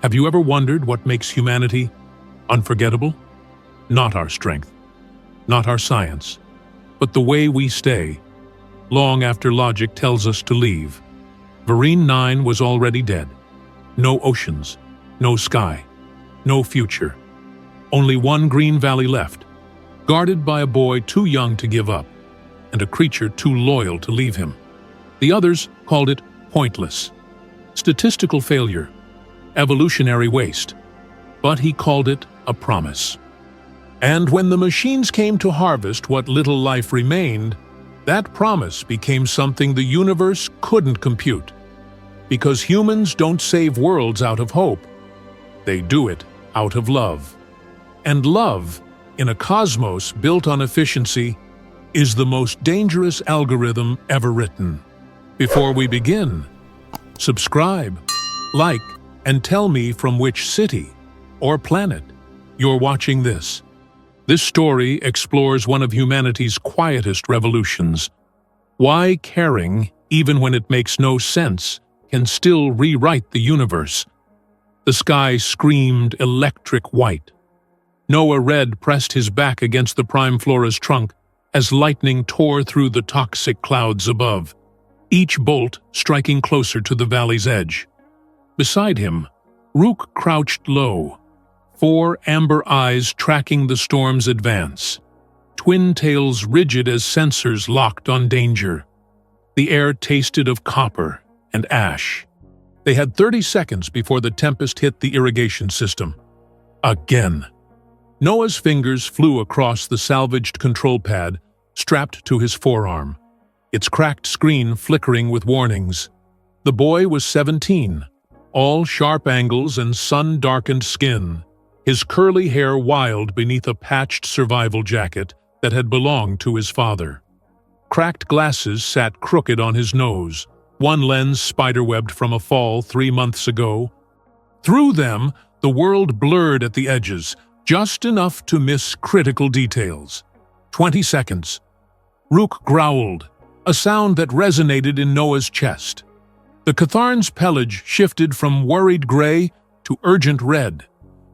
Have you ever wondered what makes humanity unforgettable? Not our strength, not our science, but the way we stay, long after logic tells us to leave. Varine 9 was already dead. No oceans, no sky, no future. Only one green valley left, guarded by a boy too young to give up, and a creature too loyal to leave him. The others called it pointless, statistical failure, evolutionary waste, but he called it a promise. And when the machines came to harvest what little life remained, that promise became something the universe couldn't compute. Because humans don't save worlds out of hope. They do it out of love. And love, in a cosmos built on efficiency, is the most dangerous algorithm ever written. Before we begin, subscribe, like, and tell me from which city or planet you're watching this. This story explores one of humanity's quietest revolutions. Why caring, even when it makes no sense, can still rewrite the universe. The sky screamed electric white. Noah Red pressed his back against the prime flora's trunk as lightning tore through the toxic clouds above, each bolt striking closer to the valley's edge. Beside him, Rook crouched low, 4 amber eyes tracking the storm's advance, twin tails rigid as sensors locked on danger. The air tasted of copper and ash. They had 30 seconds before the tempest hit the irrigation system. Again. Noah's fingers flew across the salvaged control pad, strapped to his forearm, its cracked screen flickering with warnings. The boy was 17, all sharp angles and sun-darkened skin, his curly hair wild beneath a patched survival jacket that had belonged to his father. Cracked glasses sat crooked on his nose, one lens spiderwebbed from a fall 3 months ago. Through them, the world blurred at the edges, just enough to miss critical details. 20 seconds. Rook growled, a sound that resonated in Noah's chest. The Catharn's pelage shifted from worried gray to urgent red,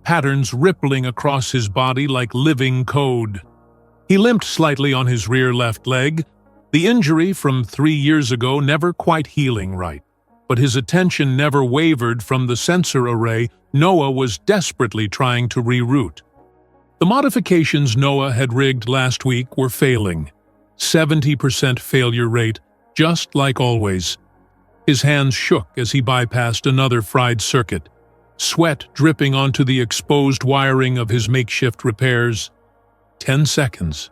patterns rippling across his body like living code. He limped slightly on his rear left leg, the injury from 3 years ago never quite healing right. But his attention never wavered from the sensor array Noah was desperately trying to reroute. The modifications Noah had rigged last week were failing. 70% failure rate, just like always. His hands shook as he bypassed another fried circuit, sweat dripping onto the exposed wiring of his makeshift repairs. 10 seconds.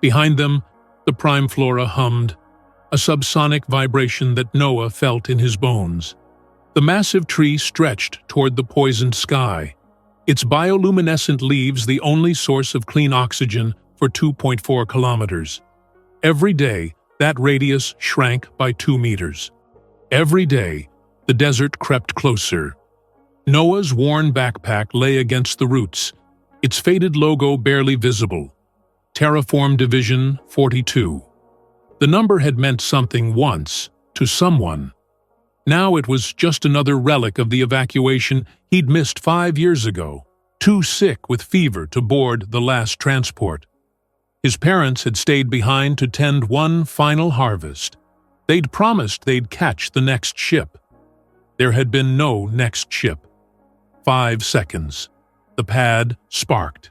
Behind them, the prime flora hummed, a subsonic vibration that Noah felt in his bones. The massive tree stretched toward the poisoned sky, its bioluminescent leaves the only source of clean oxygen for 2.4 kilometers. Every day, that radius shrank by 2 meters. Every day, the desert crept closer. Noah's worn backpack lay against the roots, its faded logo barely visible. Terraform Division 42. The number had meant something once, to someone. Now it was just another relic of the evacuation he'd missed 5 years ago, too sick with fever to board the last transport. His parents had stayed behind to tend one final harvest. They'd promised they'd catch the next ship. There had been no next ship. 5 seconds. The pad sparked.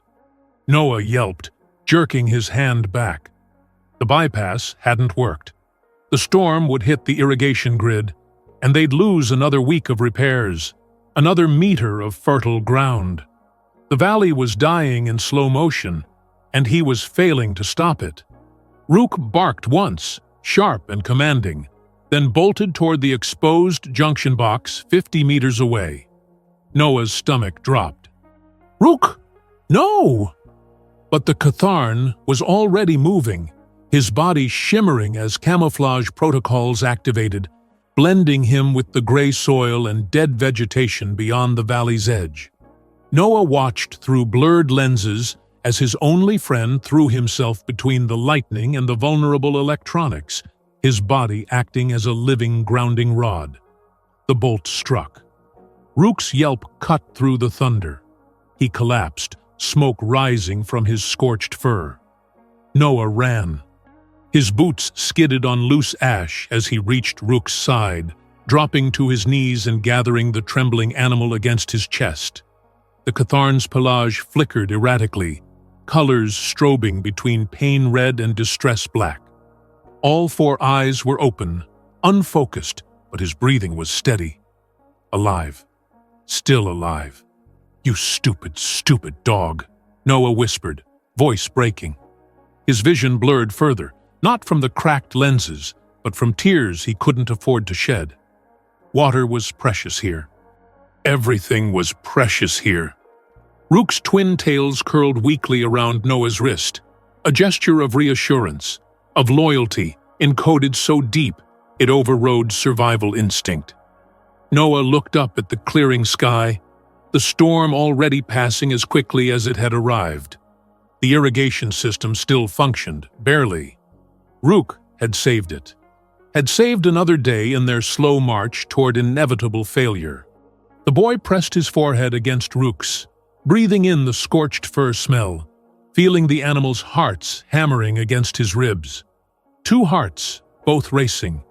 Noah yelped, jerking his hand back. The bypass hadn't worked. The storm would hit the irrigation grid, and they'd lose another week of repairs, another meter of fertile ground. The valley was dying in slow motion, and he was failing to stop it. Rook barked once, sharp and commanding, then bolted toward the exposed junction box 50 meters away. Noah's stomach dropped. "Rook! No!" But the Catharn was already moving, his body shimmering as camouflage protocols activated, blending him with the gray soil and dead vegetation beyond the valley's edge. Noah watched through blurred lenses as his only friend threw himself between the lightning and the vulnerable electronics, his body acting as a living grounding rod. The bolt struck. Rook's yelp cut through the thunder. He collapsed, smoke rising from his scorched fur. Noah ran. His boots skidded on loose ash as he reached Rook's side, dropping to his knees and gathering the trembling animal against his chest. The Catharn's pelage flickered erratically, colors strobing between pain red and distress black. All four eyes were open, unfocused, but his breathing was steady. Alive. Still alive. "You stupid, stupid dog," Noah whispered, voice breaking. His vision blurred further, not from the cracked lenses, but from tears he couldn't afford to shed. Water was precious here. Everything was precious here. Rook's twin tails curled weakly around Noah's wrist, a gesture of reassurance, of loyalty, encoded so deep it overrode survival instinct. Noah looked up at the clearing sky, the storm already passing as quickly as it had arrived. The irrigation system still functioned, barely. Rook had saved it. Had saved another day in their slow march toward inevitable failure. The boy pressed his forehead against Rook's, breathing in the scorched fur smell, feeling the animal's hearts hammering against his ribs. Two hearts, both racing,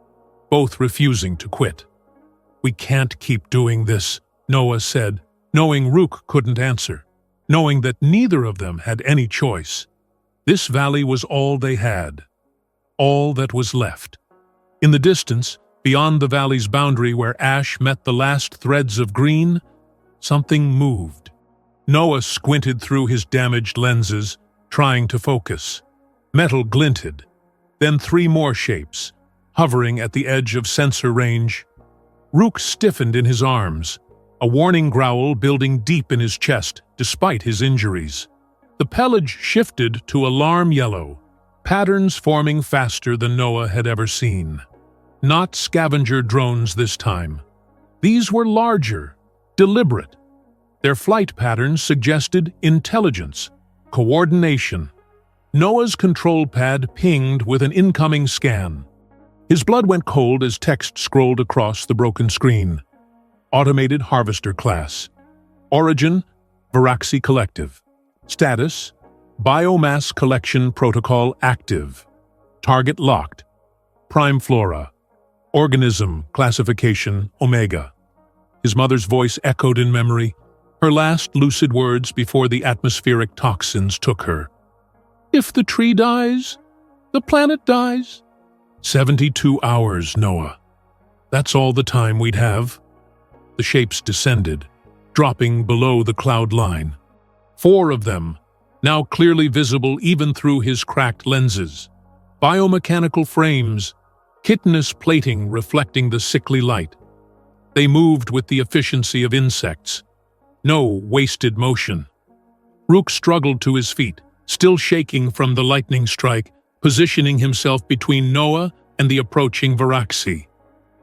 both refusing to quit. "We can't keep doing this," Noah said, knowing Rook couldn't answer, knowing that neither of them had any choice. This valley was all they had, all that was left. In the distance, beyond the valley's boundary where ash met the last threads of green, something moved. Noah squinted through his damaged lenses, trying to focus. Metal glinted, then three more shapes, hovering at the edge of sensor range. Rook stiffened in his arms, a warning growl building deep in his chest despite his injuries. The pelage shifted to alarm yellow, patterns forming faster than Noah had ever seen. Not scavenger drones this time. These were larger, deliberate. Their flight patterns suggested intelligence, coordination. Noah's control pad pinged with an incoming scan. His blood went cold as text scrolled across the broken screen. Automated Harvester Class. Origin, Varaxi Collective. Status, Biomass Collection Protocol active. Target locked. Prime Flora. Organism Classification Omega. His mother's voice echoed in memory, her last lucid words before the atmospheric toxins took her. "If the tree dies, the planet dies." 72 hours, Noah. That's all the time we'd have. The shapes descended, dropping below the cloud line. 4 of them, now clearly visible even through his cracked lenses. Biomechanical frames, chitinous plating reflecting the sickly light. They moved with the efficiency of insects. No wasted motion. Rook struggled to his feet, still shaking from the lightning strike, positioning himself between Noah and the approaching Varaxi.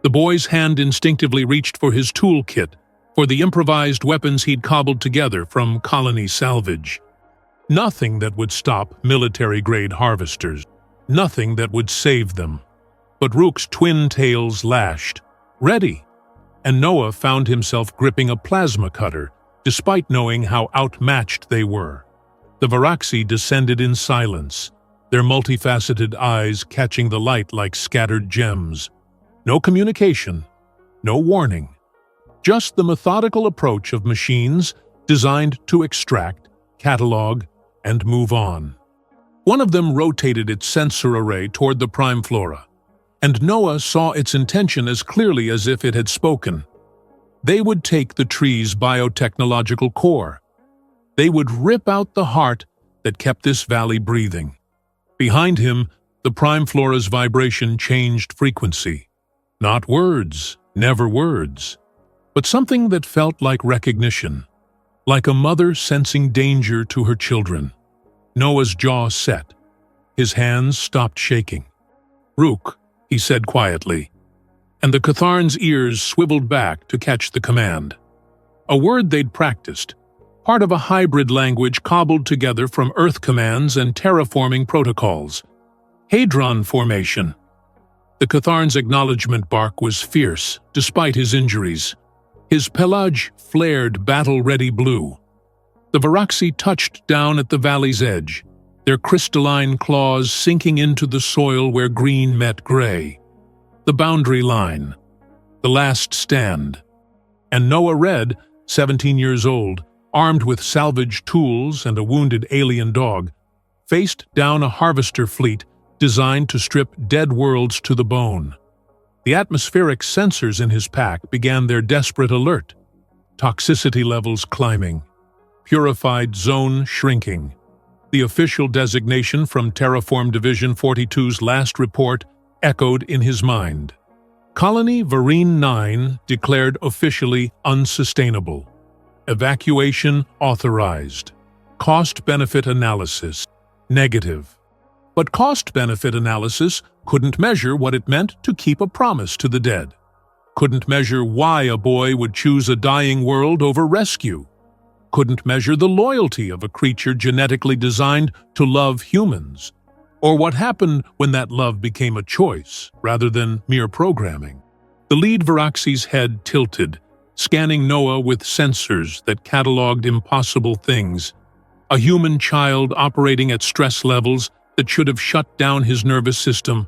The boy's hand instinctively reached for his toolkit, for the improvised weapons he'd cobbled together from colony salvage. Nothing that would stop military-grade harvesters. Nothing that would save them. But Rook's twin tails lashed, ready, and Noah found himself gripping a plasma cutter, despite knowing how outmatched they were. The Varaxi descended in silence, their multifaceted eyes catching the light like scattered gems. No communication, no warning. Just the methodical approach of machines designed to extract, catalog, and move on. One of them rotated its sensor array toward the prime flora, and Noah saw its intention as clearly as if it had spoken. They would take the tree's biotechnological core. They would rip out the heart that kept this valley breathing. Behind him, the prime flora's vibration changed frequency. Not words, never words, but something that felt like recognition, like a mother sensing danger to her children. Noah's jaw set. His hands stopped shaking. "Rook," he said quietly, and the Catharn's ears swiveled back to catch the command. A word they'd practiced, part of a hybrid language cobbled together from Earth commands and terraforming protocols. Hadron formation. The Catharn's acknowledgement bark was fierce, despite his injuries. His pelage flared battle-ready blue. The Varaxi touched down at the valley's edge, their crystalline claws sinking into the soil where green met gray. The boundary line. The last stand. And Noah Red, 17 years old, armed with salvage tools and a wounded alien dog, faced down a harvester fleet designed to strip dead worlds to the bone. The atmospheric sensors in his pack began their desperate alert, toxicity levels climbing, purified zone shrinking. The official designation from Terraform Division 42's last report echoed in his mind. Colony Varine 9 declared officially unsustainable. Evacuation authorized. Cost-benefit analysis negative. But cost-benefit analysis couldn't measure what it meant to keep a promise to the dead. Couldn't measure why a boy would choose a dying world over rescue. Couldn't measure the loyalty of a creature genetically designed to love humans. Or what happened when that love became a choice rather than mere programming. The lead Varaxi's head tilted, scanning Noah with sensors that cataloged impossible things. A human child operating at stress levels that should have shut down his nervous system.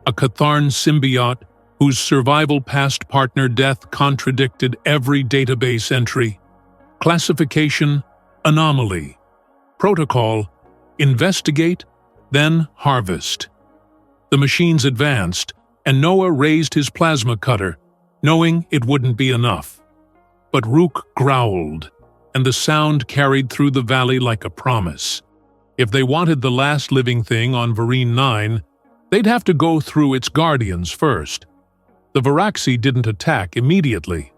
A Catharn symbiote whose survival past partner death contradicted every database entry. Classification, anomaly. Protocol, investigate, then harvest. The machines advanced, and Noah raised his plasma cutter, knowing it wouldn't be enough. But Rook growled, and the sound carried through the valley like a promise. If they wanted the last living thing on Varine 9, they'd have to go through its guardians first. The Varaxi didn't attack immediately.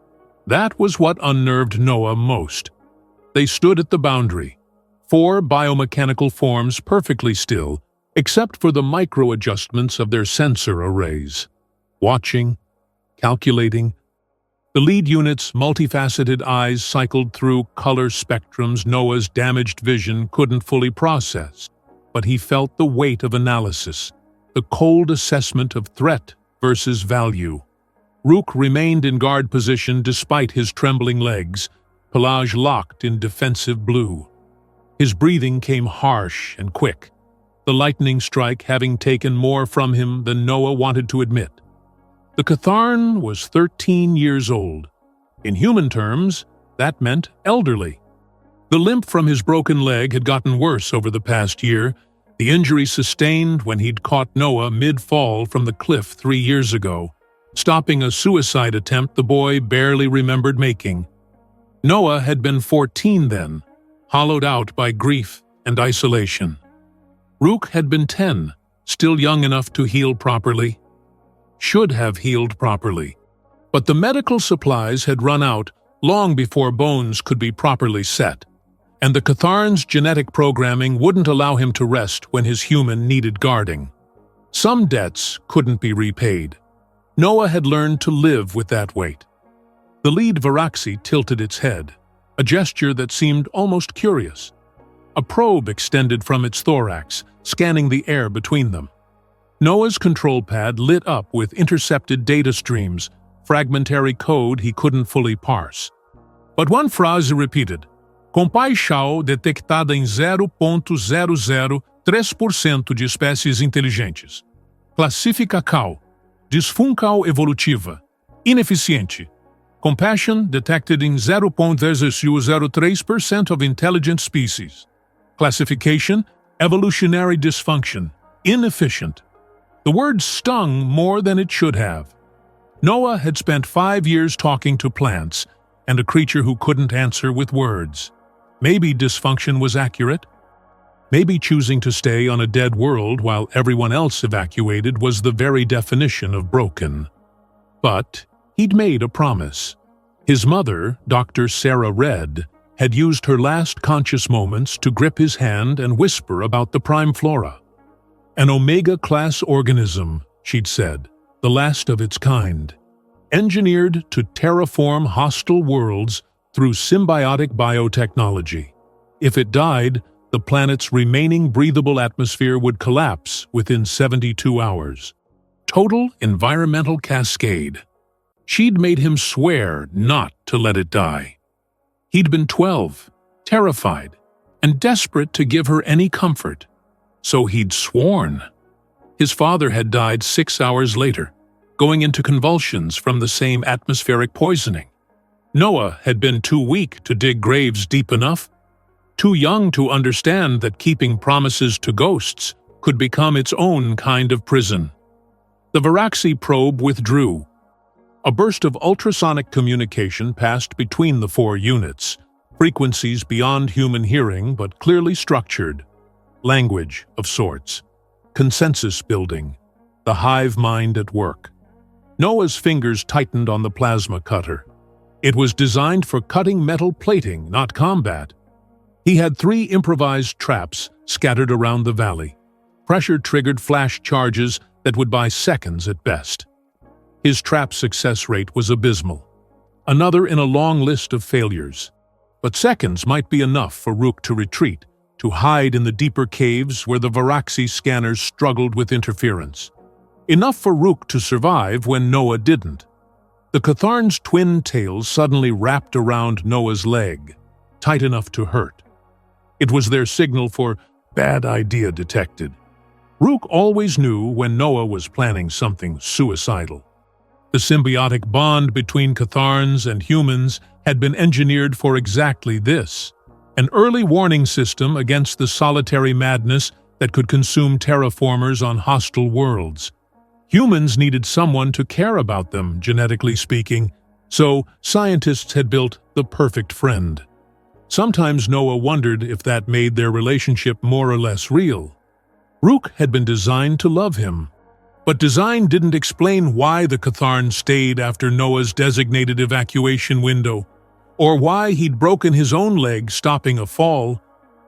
That was what unnerved Noah most. They stood at the boundary, 4 biomechanical forms perfectly still, except for the micro-adjustments of their sensor arrays. Watching, calculating. The lead unit's multifaceted eyes cycled through color spectrums Noah's damaged vision couldn't fully process, but he felt the weight of analysis, the cold assessment of threat versus value. Rook remained in guard position despite his trembling legs, pelage locked in defensive blue. His breathing came harsh and quick, the lightning strike having taken more from him than Noah wanted to admit. The Catharn was 13 years old. In human terms, that meant elderly. The limp from his broken leg had gotten worse over the past year, the injury sustained when he'd caught Noah mid-fall from the cliff 3 years ago, stopping a suicide attempt the boy barely remembered making. Noah had been 14 then, hollowed out by grief and isolation. Rook had been 10, still young enough to heal properly. Should have healed properly. But the medical supplies had run out long before bones could be properly set, and the Catharn's genetic programming wouldn't allow him to rest when his human needed guarding. Some debts couldn't be repaid. Noah had learned to live with that weight. The lead Varaxi tilted its head, a gesture that seemed almost curious. A probe extended from its thorax, scanning the air between them. Noah's control pad lit up with intercepted data streams, fragmentary code he couldn't fully parse. But one phrase repeated, compaixão detectada em 0,003% de espécies inteligentes. Classificação, disfuncal evolutiva, ineficiente. Compassion detected in 0,003% of intelligent species. Classification, evolutionary dysfunction, inefficient. The word stung more than it should have. Noah had spent 5 years talking to plants, and a creature who couldn't answer with words. Maybe dysfunction was accurate. Maybe choosing to stay on a dead world while everyone else evacuated was the very definition of broken. But he'd made a promise. His mother, Dr. Sarah Red, had used her last conscious moments to grip his hand and whisper about the prime flora. An Omega-class organism, she'd said, the last of its kind, engineered to terraform hostile worlds through symbiotic biotechnology. If it died, the planet's remaining breathable atmosphere would collapse within 72 hours. Total environmental cascade. She'd made him swear not to let it die. He'd been 12, terrified, and desperate to give her any comfort. So he'd sworn. His father had died 6 hours later, going into convulsions from the same atmospheric poisoning. Noah had been too weak to dig graves deep enough, too young to understand that keeping promises to ghosts could become its own kind of prison. The Varaxi probe withdrew. A burst of ultrasonic communication passed between the 4 units, frequencies beyond human hearing but clearly structured. Language of sorts. Consensus building. The hive mind at work. Noah's fingers tightened on the plasma cutter. It was designed for cutting metal plating, not combat. He had 3 improvised traps scattered around the valley. Pressure-triggered flash charges that would buy seconds at best. His trap success rate was abysmal. Another in a long list of failures. But seconds might be enough for Rook to retreat, to hide in the deeper caves where the Varaxi scanners struggled with interference. Enough for Rook to survive when Noah didn't. The Catharn's twin tails suddenly wrapped around Noah's leg, tight enough to hurt. It was their signal for bad idea detected. Rook always knew when Noah was planning something suicidal. The symbiotic bond between Catharns and humans had been engineered for exactly this, an early warning system against the solitary madness that could consume terraformers on hostile worlds. Humans needed someone to care about them, genetically speaking, so scientists had built the perfect friend. Sometimes Noah wondered if that made their relationship more or less real. Rook had been designed to love him, but design didn't explain why the Catharn stayed after Noah's designated evacuation window, or why he'd broken his own leg stopping a fall,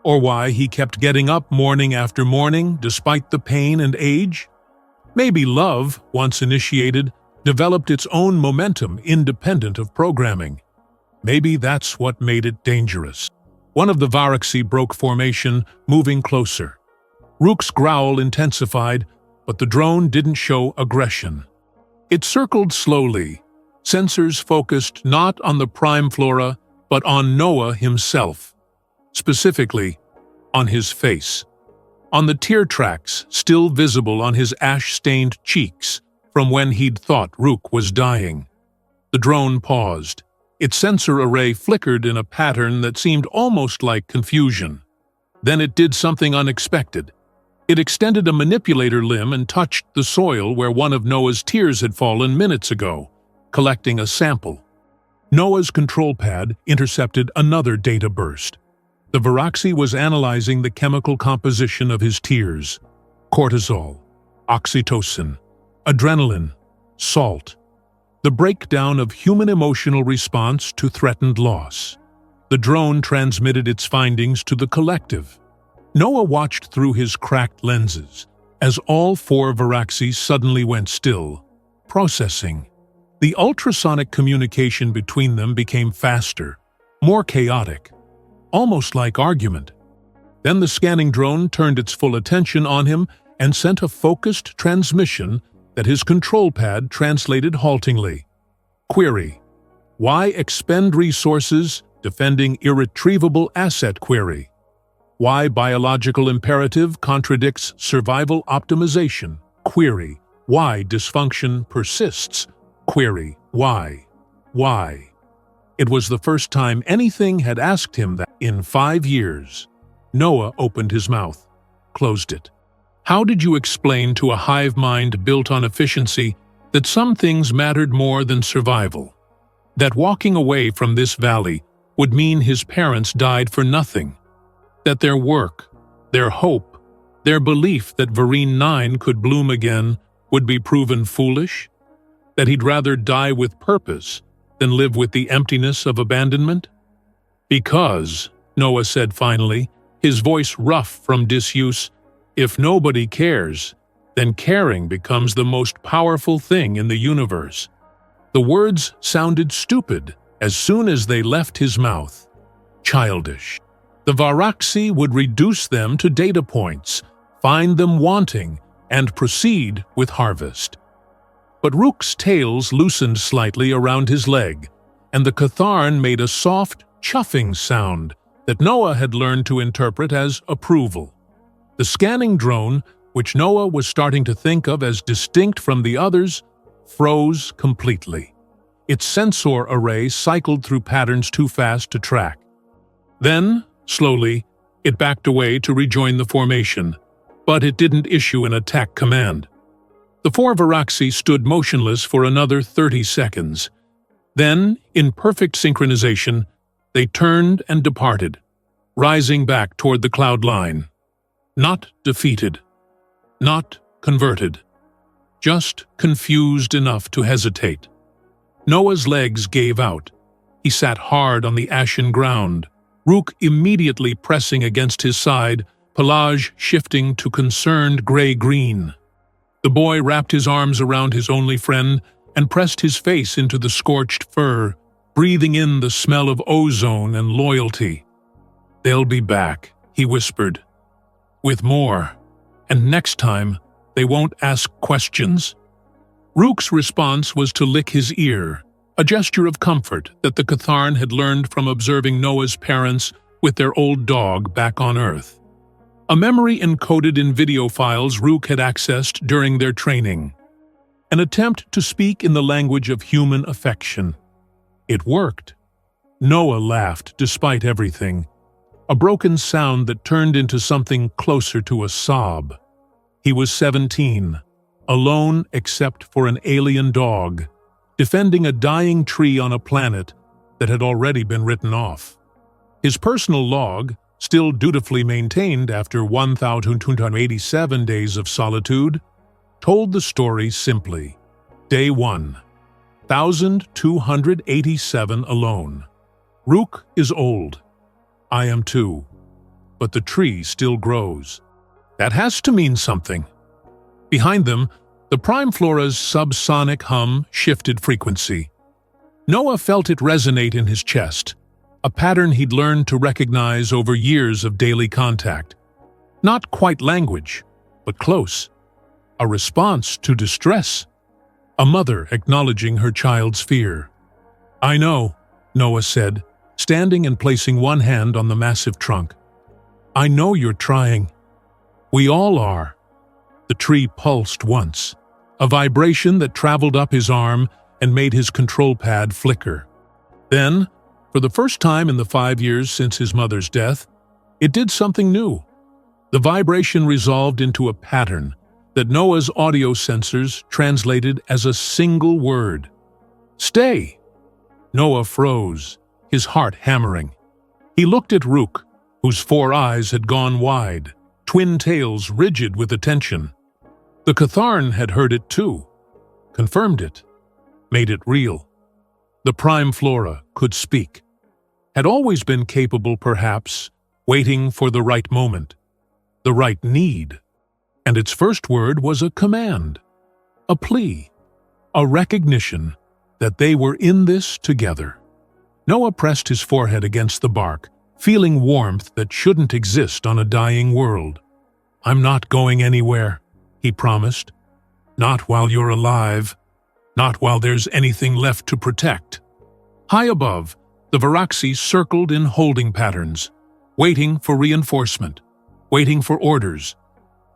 or why he kept getting up morning after morning despite the pain and age. Maybe love, once initiated, developed its own momentum independent of programming. Maybe that's what made it dangerous. One of the Varaxi broke formation, moving closer. Rook's growl intensified, but the drone didn't show aggression. It circled slowly, sensors focused not on the prime flora, but on Noah himself. Specifically, on his face. On the tear tracks still visible on his ash-stained cheeks from when he'd thought Rook was dying. The drone paused. Its sensor array flickered in a pattern that seemed almost like confusion. Then it did something unexpected. It extended a manipulator limb and touched the soil where one of Noah's tears had fallen minutes ago, collecting a sample. Noah's control pad intercepted another data burst. The Varaxi was analyzing the chemical composition of his tears. Cortisol, oxytocin, adrenaline, salt. The breakdown of human emotional response to threatened loss. The drone transmitted its findings to the collective. Noah watched through his cracked lenses as all 4 Varaxi suddenly went still, processing. The ultrasonic communication between them became faster, more chaotic, almost like argument. Then the scanning drone turned its full attention on him and sent a focused transmission that his control pad translated haltingly. Query: why expend resources defending irretrievable asset? Query: why biological imperative contradicts survival optimization? Query: why dysfunction persists? Query: why? Why? It was the first time anything had asked him that in 5 years. Noah opened his mouth, closed it. How did you explain to a hive mind built on efficiency that some things mattered more than survival? That walking away from this valley would mean his parents died for nothing? That their work, their hope, their belief that Varine 9 could bloom again would be proven foolish? That he'd rather die with purpose than live with the emptiness of abandonment? Because, Noah said finally, his voice rough from disuse, if nobody cares, then caring becomes the most powerful thing in the universe. The words sounded stupid as soon as they left his mouth. Childish. The Varaxi would reduce them to data points, find them wanting, and proceed with harvest. But Rook's tails loosened slightly around his leg, and the Catharn made a soft, chuffing sound that Noah had learned to interpret as approval. The scanning drone, which Noah was starting to think of as distinct from the others, froze completely. Its sensor array cycled through patterns too fast to track. Then, slowly, it backed away to rejoin the formation, but it didn't issue an attack command. The four Varaxi stood motionless for another 30 seconds. Then, in perfect synchronization, they turned and departed, rising back toward the cloud line. Not defeated, not converted, just confused enough to hesitate. Noah's legs gave out. He sat hard on the ashen ground, Rook immediately pressing against his side, pelage shifting to concerned gray-green. The boy wrapped his arms around his only friend and pressed his face into the scorched fur, breathing in the smell of ozone and loyalty. "They'll be back," he whispered, "with more, and next time they won't ask questions." Rook's response was to lick his ear, a gesture of comfort that the Catharn had learned from observing Noah's parents with their old dog back on Earth. A memory encoded in video files Rook had accessed during their training. An attempt to speak in the language of human affection. It worked. Noah laughed despite everything, a broken sound that turned into something closer to a sob. He was 17, alone except for an alien dog, defending a dying tree on a planet that had already been written off. His personal log, still dutifully maintained after 1,287 days of solitude, told the story simply. Day 1, 1,287 alone. Rook is old. I am too. But the tree still grows. That has to mean something. Behind them, the prime flora's subsonic hum shifted frequency. Noah felt it resonate in his chest, a pattern he'd learned to recognize over years of daily contact. Not quite language, but close. A response to distress. A mother acknowledging her child's fear. "I know," Noah said, standing and placing one hand on the massive trunk. "I know you're trying. We all are." The tree pulsed once, a vibration that traveled up his arm and made his control pad flicker. Then, for the first time in the 5 years since his mother's death, it did something new. The vibration resolved into a pattern that Noah's audio sensors translated as a single word. "Stay!" Noah froze, his heart hammering. He looked at Rook, whose 4 eyes had gone wide, twin tails rigid with attention. The Catharn had heard it too, confirmed it, made it real. The prime flora could speak. Had always been capable, perhaps, waiting for the right moment, the right need. And its first word was a command, a plea, a recognition that they were in this together. Noah pressed his forehead against the bark, feeling warmth that shouldn't exist on a dying world. "I'm not going anywhere," he promised. "Not while you're alive. Not while there's anything left to protect." High above, the Varaxi circled in holding patterns, waiting for reinforcement, waiting for orders.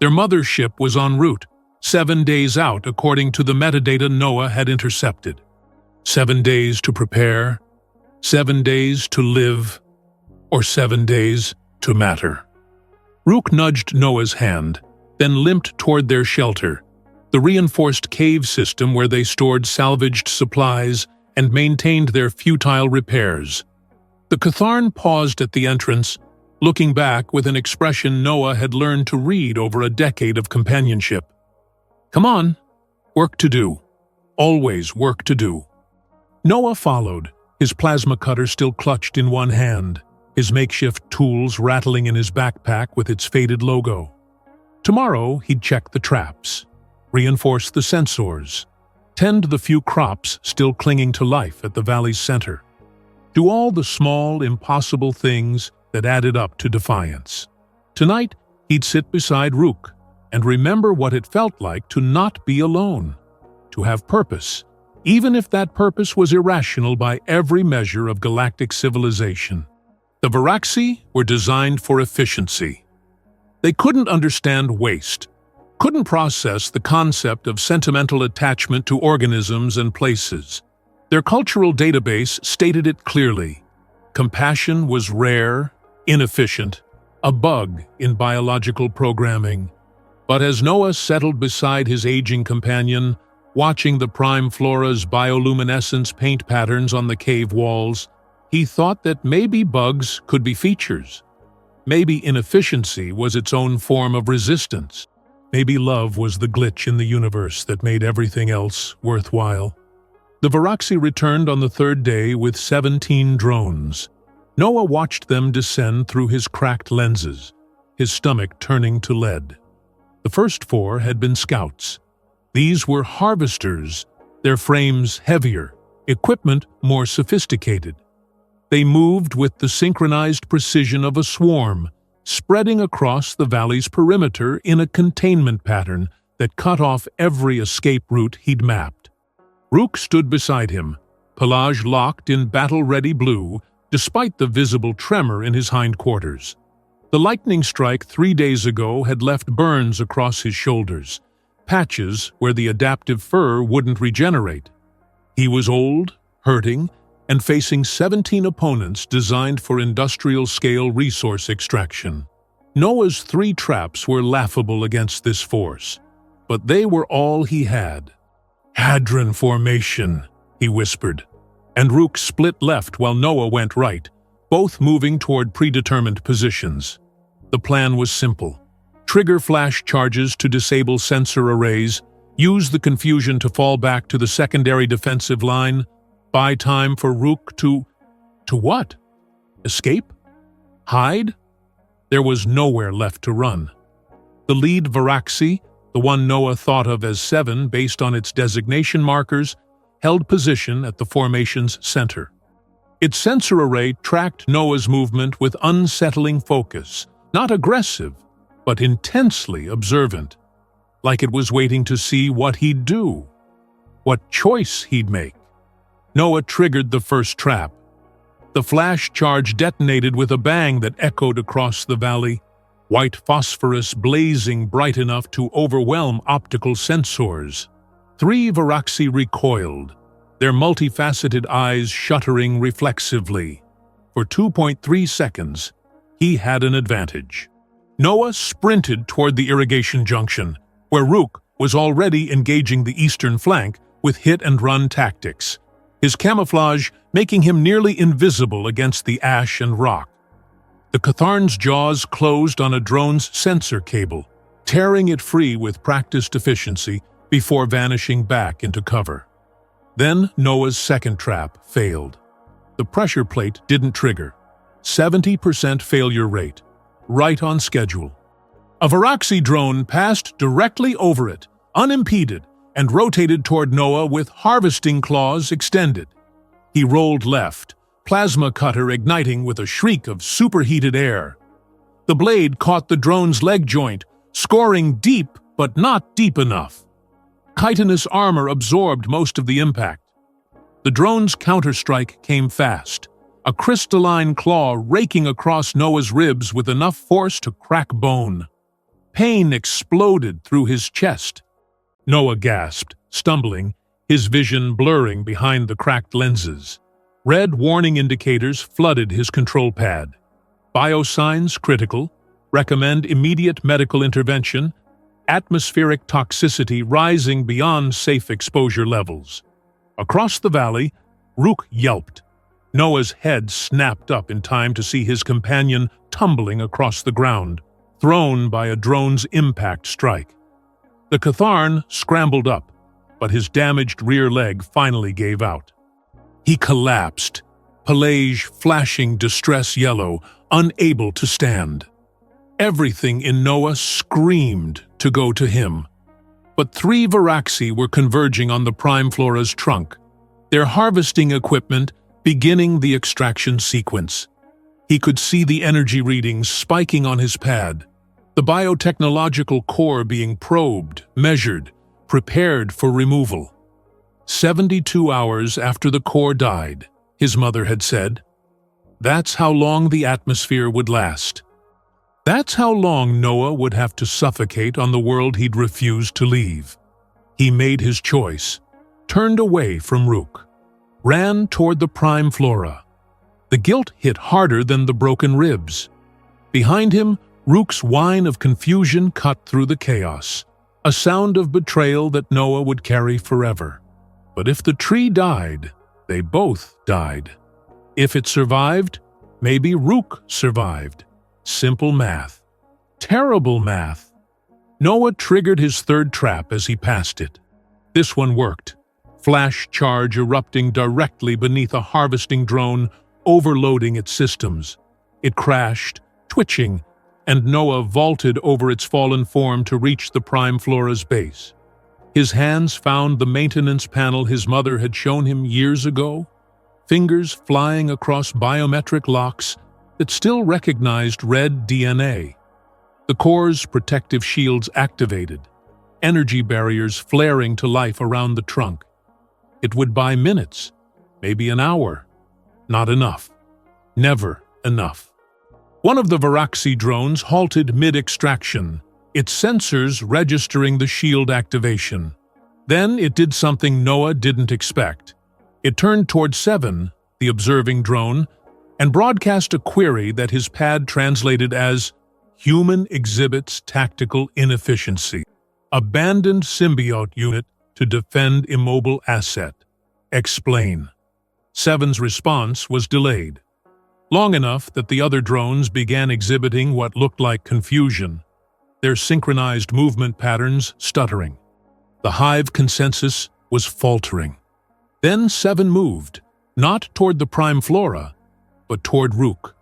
Their mothership was en route, 7 days out according to the metadata Noah had intercepted. 7 days to prepare, 7 days to live, or 7 days to matter. Rook nudged Noah's hand, then limped toward their shelter, the reinforced cave system where they stored salvaged supplies and maintained their futile repairs. The Catharn paused at the entrance, looking back with an expression Noah had learned to read over a decade of companionship. "Come on, work to do. Always work to do." Noah followed, his plasma cutter still clutched in one hand, his makeshift tools rattling in his backpack with its faded logo. Tomorrow he'd check the traps, reinforce the sensors, tend the few crops still clinging to life at the valley's center. Do all the small, impossible things that added up to defiance. Tonight, he'd sit beside Rook and remember what it felt like to not be alone, to have purpose, even if that purpose was irrational by every measure of galactic civilization. The Varaxi were designed for efficiency. They couldn't understand waste, couldn't process the concept of sentimental attachment to organisms and places. Their cultural database stated it clearly. Compassion was rare, inefficient, a bug in biological programming. But as Noah settled beside his aging companion, watching the prime flora's bioluminescence paint patterns on the cave walls, he thought that maybe bugs could be features. Maybe inefficiency was its own form of resistance. Maybe love was the glitch in the universe that made everything else worthwhile. The Varaxi returned on the third day with 17 drones. Noah watched them descend through his cracked lenses, his stomach turning to lead. The first 4 had been scouts. These were harvesters, their frames heavier, equipment more sophisticated. They moved with the synchronized precision of a swarm, spreading across the valley's perimeter in a containment pattern that cut off every escape route he'd mapped. Rook stood beside him, pelage locked in battle-ready blue, despite the visible tremor in his hindquarters. The lightning strike 3 days ago had left burns across his shoulders, patches where the adaptive fur wouldn't regenerate. He was old, hurting, and facing 17 opponents designed for industrial-scale resource extraction. Noah's 3 traps were laughable against this force, but they were all he had. "Hadron formation," he whispered, and Rook split left while Noah went right, both moving toward predetermined positions. The plan was simple. Trigger flash charges to disable sensor arrays, use the confusion to fall back to the secondary defensive line, buy time for Rook to what? Escape? Hide? There was nowhere left to run. The lead Varaxi, the one Noah thought of as 7 based on its designation markers, held position at the formation's center. Its sensor array tracked Noah's movement with unsettling focus, not aggressive, but intensely observant, like it was waiting to see what he'd do, what choice he'd make. Noah triggered the first trap. The flash charge detonated with a bang that echoed across the valley, white phosphorus blazing bright enough to overwhelm optical sensors. 3 Varaxi recoiled, their multifaceted eyes shuttering reflexively. For 2.3 seconds, he had an advantage. Noah sprinted toward the irrigation junction, where Rook was already engaging the eastern flank with hit-and-run tactics, his camouflage making him nearly invisible against the ash and rock. The Catharn's jaws closed on a drone's sensor cable, tearing it free with practiced efficiency before vanishing back into cover. Then Noah's second trap failed. The pressure plate didn't trigger. 70% failure rate, right on schedule. A Varaxi drone passed directly over it, unimpeded, and rotated toward Noah with harvesting claws extended. He rolled left, plasma cutter igniting with a shriek of superheated air. The blade caught the drone's leg joint, scoring deep but not deep enough. Chitinous armor absorbed most of the impact. The drone's counterstrike came fast, a crystalline claw raking across Noah's ribs with enough force to crack bone. Pain exploded through his chest. Noah gasped, stumbling, his vision blurring behind the cracked lenses. Red warning indicators flooded his control pad. Biosigns critical, recommend immediate medical intervention, atmospheric toxicity rising beyond safe exposure levels. Across the valley, Rook yelped. Noah's head snapped up in time to see his companion tumbling across the ground, thrown by a drone's impact strike. The Catharn scrambled up, but his damaged rear leg finally gave out. He collapsed, pelage flashing distress yellow, unable to stand. Everything in Noah screamed to go to him. But 3 Varaxi were converging on the prime flora's trunk, their harvesting equipment beginning the extraction sequence. He could see the energy readings spiking on his pad, the biotechnological core being probed, measured, prepared for removal. 72 hours after the core died, his mother had said. That's how long the atmosphere would last. That's how long Noah would have to suffocate on the world he'd refused to leave. He made his choice, turned away from Rook, ran toward the prime flora. The guilt hit harder than the broken ribs. Behind him, Rook's whine of confusion cut through the chaos, a sound of betrayal that Noah would carry forever. But if the tree died, they both died. If it survived, maybe Rook survived. Simple math. Terrible math. Noah triggered his third trap as he passed it. This one worked. Flash charge erupting directly beneath a harvesting drone, overloading its systems. It crashed, twitching, and Noah vaulted over its fallen form to reach the prime flora's base. His hands found the maintenance panel his mother had shown him years ago, fingers flying across biometric locks that still recognized red DNA. The core's protective shields activated, energy barriers flaring to life around the trunk. It would buy minutes, maybe an hour. Not enough. Never enough. One of the Varaxi drones halted mid-extraction, its sensors registering the shield activation. Then it did something Noah didn't expect. It turned toward 7, the observing drone, and broadcast a query that his pad translated as "Human exhibits tactical inefficiency. Abandoned symbiote unit to defend immobile asset. Explain." 7's response was delayed, long enough that the other drones began exhibiting what looked like confusion, their synchronized movement patterns stuttering. The hive consensus was faltering. Then 7 moved, not toward the prime flora, but toward Rook.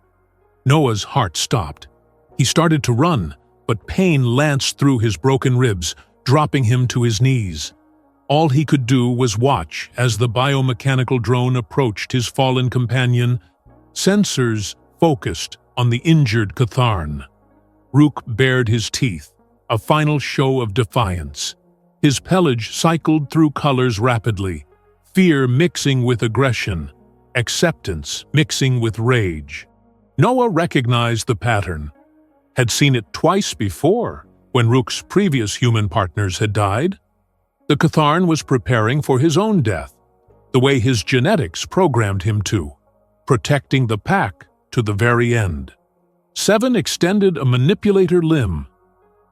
Noah's heart stopped. He started to run, but pain lanced through his broken ribs, dropping him to his knees. All he could do was watch as the biomechanical drone approached his fallen companion, sensors focused on the injured Catharn. Rook bared his teeth, a final show of defiance. His pelage cycled through colors rapidly, fear mixing with aggression, acceptance mixing with rage. Noah recognized the pattern, had seen it twice before when Rook's previous human partners had died. The Catharn was preparing for his own death, the way his genetics programmed him to, protecting the pack to the very end. 7 extended a manipulator limb.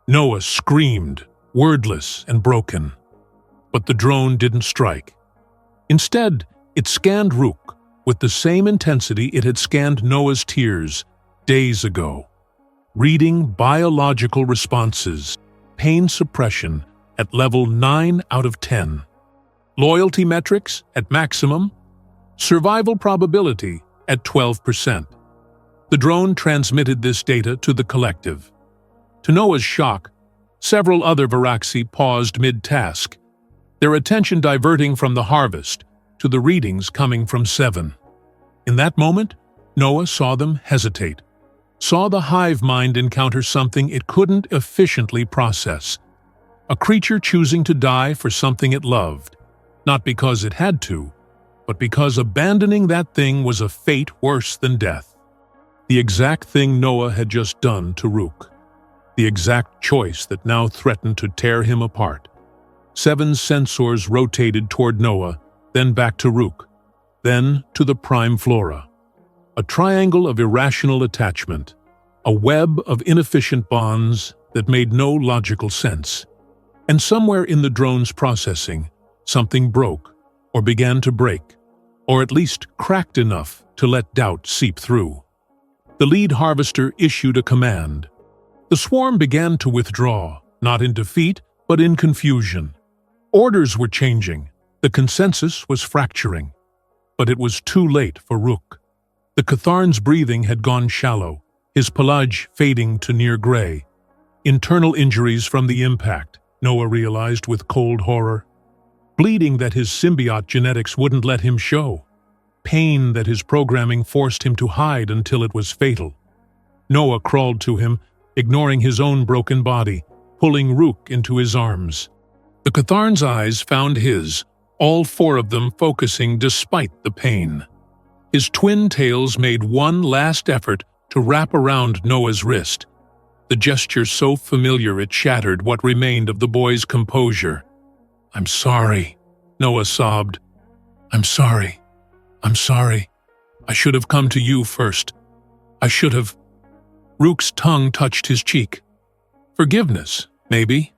Noah screamed, wordless and broken. But the drone didn't strike. Instead, it scanned Rook with the same intensity it had scanned Noah's tears days ago, reading biological responses, pain suppression at level 9 out of 10, loyalty metrics at maximum, survival probability at 12%. The drone transmitted this data to the collective. To Noah's shock, several other Varaxi paused mid-task, their attention diverting from the harvest to the readings coming from 7. In that moment, Noah saw them hesitate, saw the hive mind encounter something it couldn't efficiently process. A creature choosing to die for something it loved, not because it had to, but because abandoning that thing was a fate worse than death. The exact thing Noah had just done to Rook. The exact choice that now threatened to tear him apart. 7's sensors rotated toward Noah, then back to Rook, then to the prime flora. A triangle of irrational attachment, a web of inefficient bonds that made no logical sense. And somewhere in the drone's processing, something broke, or began to break, or at least cracked enough to let doubt seep through. The lead harvester issued a command. The swarm began to withdraw, not in defeat, but in confusion. Orders were changing, the consensus was fracturing. But it was too late for Rook. The Catharn's breathing had gone shallow, his pelage fading to near gray. Internal injuries from the impact, Noah realized with cold horror. Bleeding that his symbiote genetics wouldn't let him show. Pain that his programming forced him to hide until it was fatal. Noah crawled to him, ignoring his own broken body, pulling Rook into his arms. The Catharn's eyes found his, all four of them focusing despite the pain. His twin tails made one last effort to wrap around Noah's wrist, the gesture so familiar it shattered what remained of the boy's composure. "I'm sorry," Noah sobbed. "I'm sorry. I'm sorry. I should have come to you first. I should have." Rook's tongue touched his cheek. Forgiveness, maybe.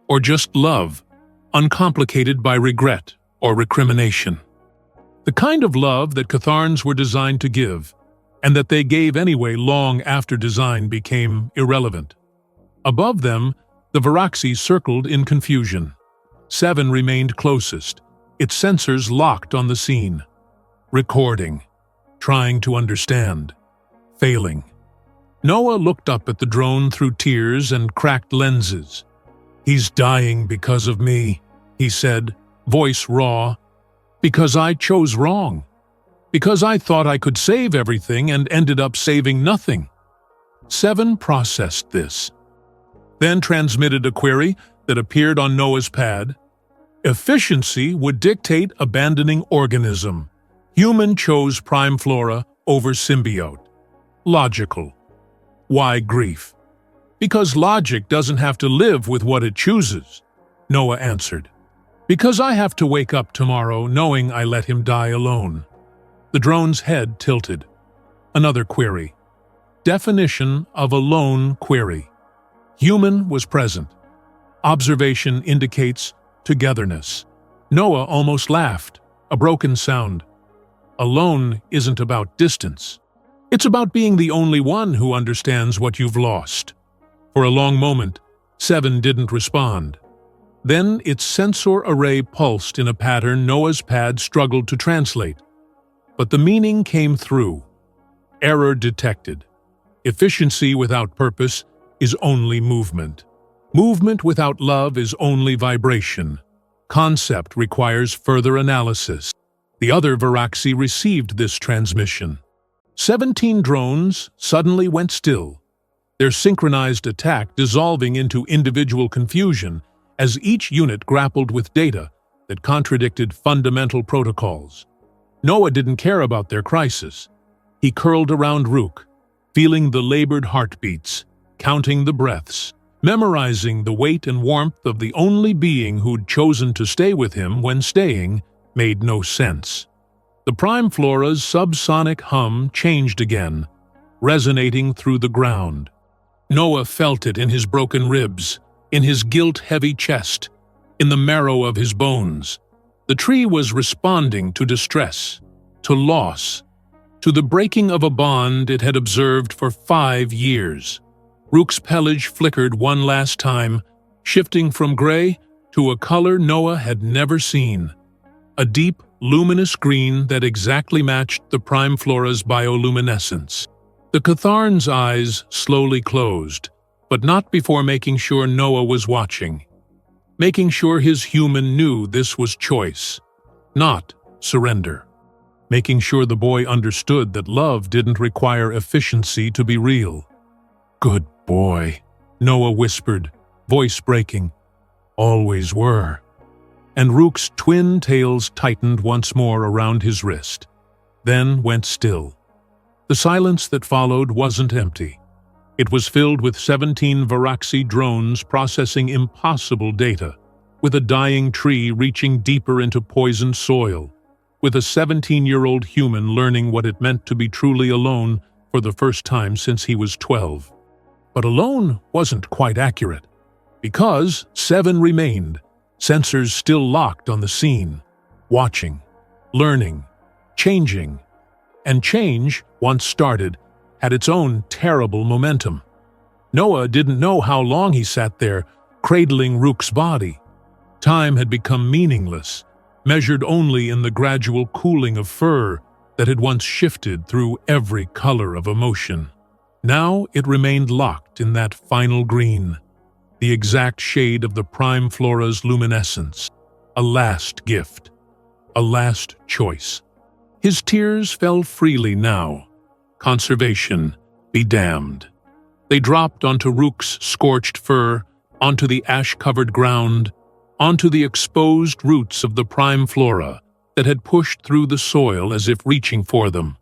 Or just love, uncomplicated by regret or recrimination. The kind of love that Catharns were designed to give, and that they gave anyway long after design became irrelevant. Above them, the Varaxi circled in confusion. 7 remained closest, its sensors locked on the scene. Recording, trying to understand, failing. Noah looked up at the drone through tears and cracked lenses. "He's dying because of me," he said, voice raw. "Because I chose wrong. Because I thought I could save everything and ended up saving nothing." 7 processed this, then transmitted a query that appeared on Noah's pad. Efficiency would dictate abandoning organism. Human chose prime flora over symbiote. Logical. Why grief? Because logic doesn't have to live with what it chooses, Noah answered. Because I have to wake up tomorrow knowing I let him die alone. The drone's head tilted. Another query. Definition of a lone query. Human was present. Observation indicates togetherness. Noah almost laughed, a broken sound. Alone isn't about distance. It's about being the only one who understands what you've lost. For a long moment, 7 didn't respond. Then its sensor array pulsed in a pattern Noah's pad struggled to translate. But the meaning came through. Error detected. Efficiency without purpose is only movement. Movement without love is only vibration. Concept requires further analysis. The other Varaxi received this transmission. 17 drones suddenly went still, their synchronized attack dissolving into individual confusion as each unit grappled with data that contradicted fundamental protocols. Noah didn't care about their crisis. He curled around Rook, feeling the labored heartbeats, counting the breaths, memorizing the weight and warmth of the only being who'd chosen to stay with him when staying made no sense. The prime flora's subsonic hum changed again, resonating through the ground. Noah felt it in his broken ribs, in his guilt-heavy chest, in the marrow of his bones. The tree was responding to distress, to loss, to the breaking of a bond it had observed for 5 years. Rook's pelage flickered one last time, shifting from gray to a color Noah had never seen. A deep, luminous green that exactly matched the prime flora's bioluminescence. The Catharn's eyes slowly closed, but not before making sure Noah was watching. Making sure his human knew this was choice, not surrender. Making sure the boy understood that love didn't require efficiency to be real. "Good boy," Noah whispered, voice breaking. "Always were." And Rook's twin tails tightened once more around his wrist, then went still. The silence that followed wasn't empty. It was filled with 17 Varaxi drones processing impossible data, with a dying tree reaching deeper into poisoned soil, with a 17-year-old human learning what it meant to be truly alone for the first time since he was 12. But alone wasn't quite accurate, because 7 remained, sensors still locked on the scene, watching, learning, changing. And change, once started, had its own terrible momentum. Noah didn't know how long he sat there, cradling Rook's body. Time had become meaningless, measured only in the gradual cooling of fur that had once shifted through every color of emotion. Now it remained locked in that final green, the exact shade of the prime flora's luminescence, a last gift, a last choice. His tears fell freely now. Conservation be damned. They dropped onto Rook's scorched fur, onto the ash-covered ground, onto the exposed roots of the prime flora that had pushed through the soil as if reaching for them.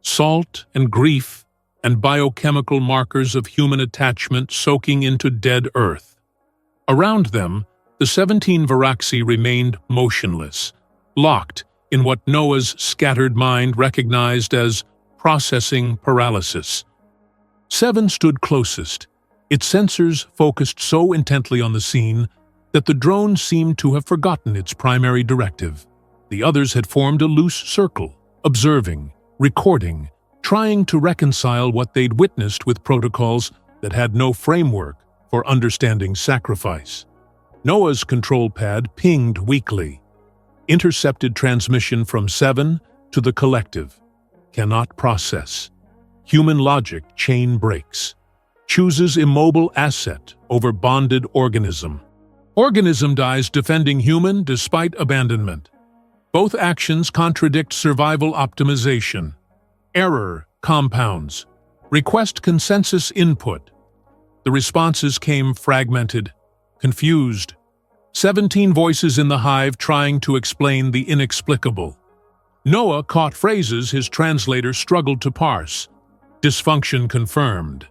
Salt and grief and biochemical markers of human attachment soaking into dead earth. Around them, the 17 Varaxi remained motionless, locked in what Noah's scattered mind recognized as processing paralysis. 7 stood closest, its sensors focused so intently on the scene that the drone seemed to have forgotten its primary directive. The others had formed a loose circle, observing, recording, trying to reconcile what they'd witnessed with protocols that had no framework for understanding sacrifice. Noah's control pad pinged weakly. Intercepted transmission from 7 to the collective. Cannot process. Human logic chain breaks. Chooses immobile asset over bonded organism. Organism dies defending human despite abandonment. Both actions contradict survival optimization. Error compounds. Request consensus input. The responses came fragmented, confused. 17 voices in the hive trying to explain the inexplicable. Noah caught phrases his translator struggled to parse. Dysfunction confirmed.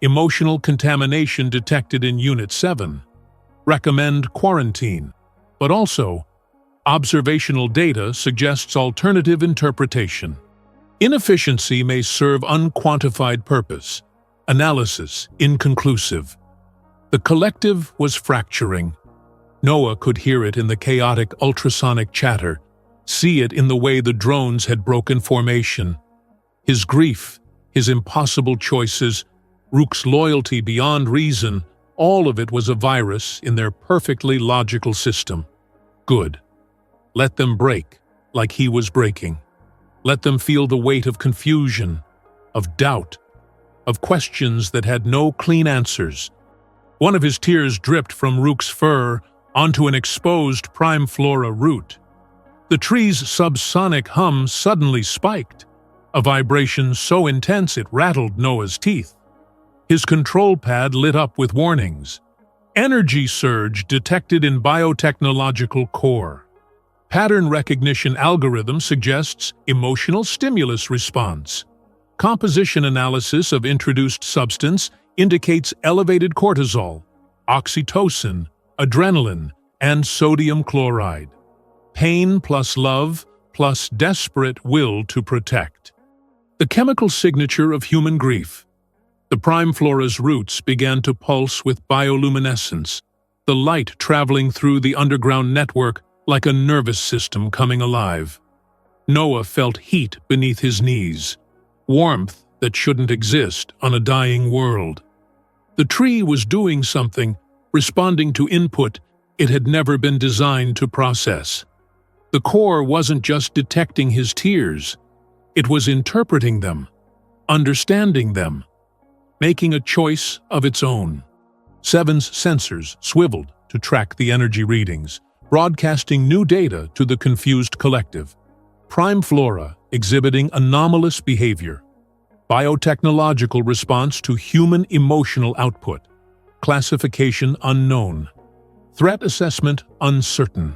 Emotional contamination detected in Unit 7. Recommend quarantine. But also, observational data suggests alternative interpretation. Inefficiency may serve unquantified purpose. Analysis inconclusive. The collective was fracturing. Noah could hear it in the chaotic ultrasonic chatter, see it in the way the drones had broken formation. His grief, his impossible choices, Rook's loyalty beyond reason, all of it was a virus in their perfectly logical system. Good. Let them break, like he was breaking. Let them feel the weight of confusion, of doubt, of questions that had no clean answers. One of his tears dripped from Rook's fur onto an exposed prime flora root. The tree's subsonic hum suddenly spiked, a vibration so intense it rattled Noah's teeth. His control pad lit up with warnings. Energy surge detected in biotechnological core. Pattern recognition algorithm suggests emotional stimulus response. Composition analysis of introduced substance indicates elevated cortisol, oxytocin, adrenaline, and sodium chloride. Pain plus love plus desperate will to protect. The chemical signature of human grief. The prime flora's roots began to pulse with bioluminescence, the light traveling through the underground network like a nervous system coming alive. Noah felt heat beneath his knees, warmth that shouldn't exist on a dying world. The tree was doing something, responding to input it had never been designed to process. The core wasn't just detecting his tears, it was interpreting them, understanding them, making a choice of its own. 7's sensors swiveled to track the energy readings, broadcasting new data to the confused collective. Prime flora exhibiting anomalous behavior. Biotechnological response to human emotional output. Classification unknown. Threat assessment uncertain.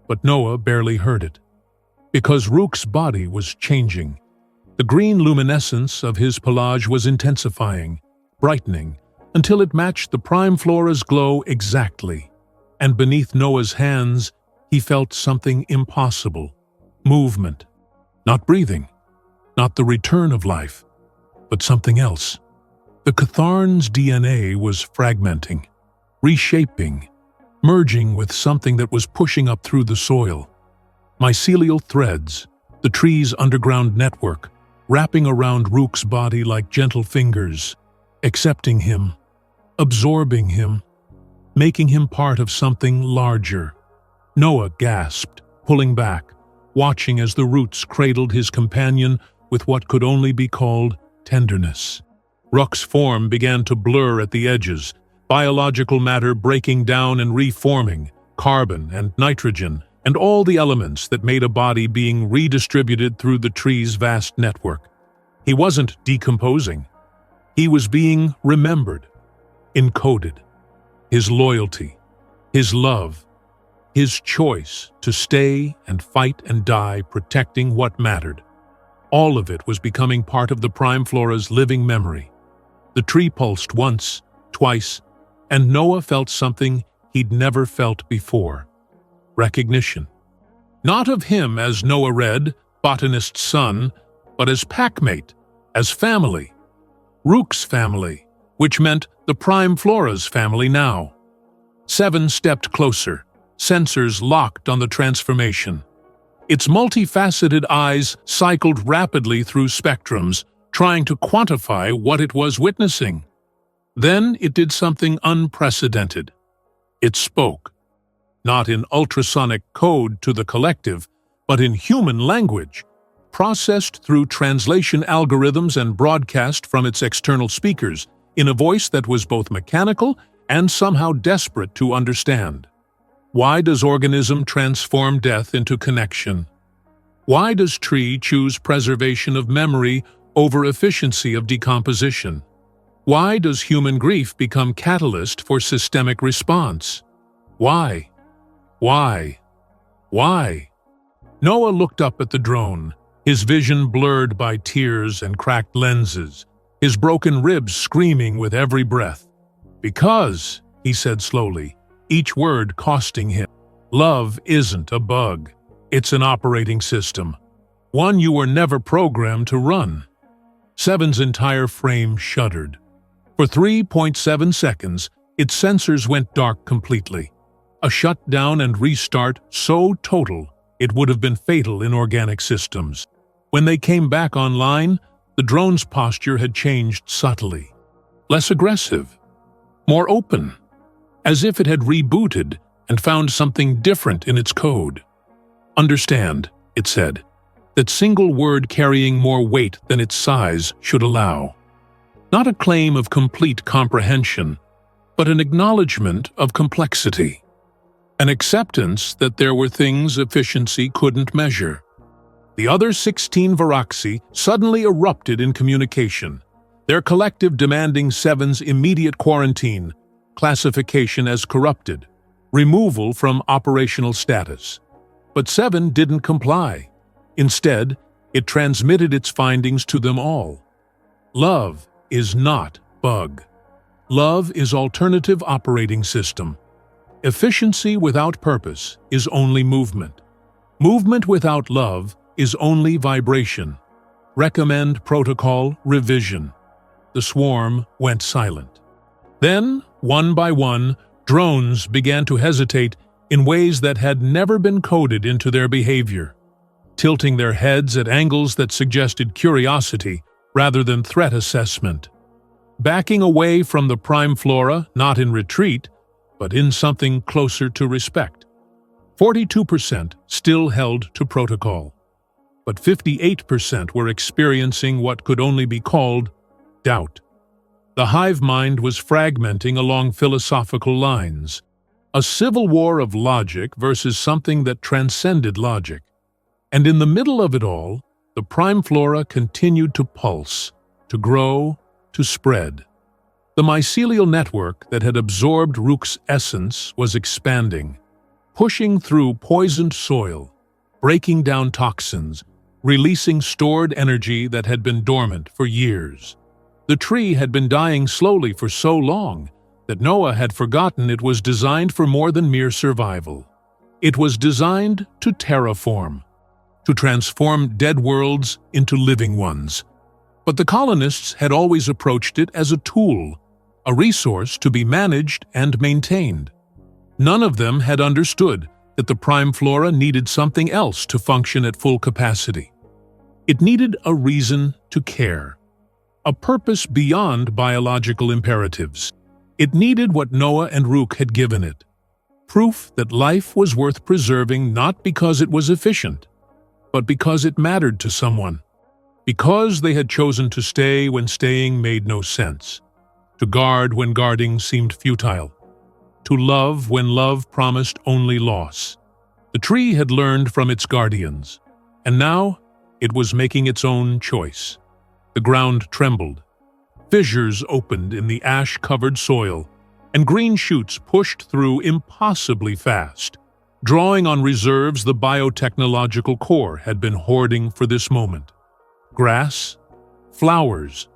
But Noah barely heard it. Because Rook's body was changing. The green luminescence of his pelage was intensifying, brightening, until it matched the prime flora's glow exactly. And beneath Noah's hands, he felt something impossible. Movement. Not breathing. Not the return of life. But something else. The Catharn's DNA was fragmenting, reshaping, merging with something that was pushing up through the soil. Mycelial threads, the tree's underground network, wrapping around Rook's body like gentle fingers, accepting him, absorbing him, making him part of something larger. Noah gasped, pulling back, watching as the roots cradled his companion with what could only be called tenderness. Rook's form began to blur at the edges, biological matter breaking down and reforming, carbon and nitrogen, and all the elements that made a body being redistributed through the tree's vast network. He wasn't decomposing. He was being remembered, encoded. His loyalty, his love, His choice to stay and fight and die protecting what mattered. All of it was becoming part of the prime flora's living memory. The tree pulsed once, twice, and Noah felt something he'd never felt before. Recognition. Not of him as Noah read, botanist's son, but as packmate, as family. Rook's family, which meant the prime flora's family now. Seven stepped closer, sensors locked on the transformation. Its multifaceted eyes cycled rapidly through spectrums, trying to quantify what it was witnessing. Then it did something unprecedented. It spoke, not in ultrasonic code to the collective, but in human language, processed through translation algorithms and broadcast from its external speakers, in a voice that was both mechanical and somehow desperate to understand. Why does organism transform death into connection? Why does tree choose preservation of memory over efficiency of decomposition? Why does human grief become catalyst for systemic response? Why? Why? Why? Noah looked up at the drone, his vision blurred by tears and cracked lenses, his broken ribs screaming with every breath. Because, he said slowly, each word costing him, love isn't a bug. It's an operating system, one you were never programmed to run. Seven's entire frame shuddered. For 3.7 seconds, its sensors went dark completely. A shutdown and restart so total it would have been fatal in organic systems. When they came back online, the drone's posture had changed subtly. Less aggressive, more open, as if it had rebooted and found something different in its code. Understand, it said, that single word carrying more weight than its size should allow. Not a claim of complete comprehension, but an acknowledgement of complexity. An acceptance that there were things efficiency couldn't measure. The other 16 Varaxi suddenly erupted in communication, their collective demanding Seven's immediate quarantine, classification as corrupted, removal from operational status. But Seven didn't comply. Instead, it transmitted its findings to them all. Love is not bug. Love is alternative operating system. Efficiency without purpose is only movement. Movement without love is only vibration. Recommend protocol revision. The swarm went silent. Then, one by one, drones began to hesitate in ways that had never been coded into their behavior, tilting their heads at angles that suggested curiosity rather than threat assessment. Backing away from the prime flora, not in retreat, but in something closer to respect. 42% still held to protocol, but 58% were experiencing what could only be called doubt. The hive mind was fragmenting along philosophical lines, a civil war of logic versus something that transcended logic. And in the middle of it all, the prime flora continued to pulse, to grow, to spread. The mycelial network that had absorbed Rook's essence was expanding, pushing through poisoned soil, breaking down toxins, releasing stored energy that had been dormant for years. The tree had been dying slowly for so long that Noah had forgotten it was designed for more than mere survival. It was designed to terraform, to transform dead worlds into living ones. But the colonists had always approached it as a tool, a resource to be managed and maintained. None of them had understood that the prime flora needed something else to function at full capacity. It needed a reason to care, a purpose beyond biological imperatives. It needed what Noah and Rook had given it, proof that life was worth preserving not because it was efficient, but because it mattered to someone, because they had chosen to stay when staying made no sense, to guard when guarding seemed futile, to love when love promised only loss. The tree had learned from its guardians, and now it was making its own choice. The ground trembled. Fissures opened in the ash-covered soil, and green shoots pushed through impossibly fast. drawing on reserves the biotechnological core had been hoarding for this moment. Grass, flowers,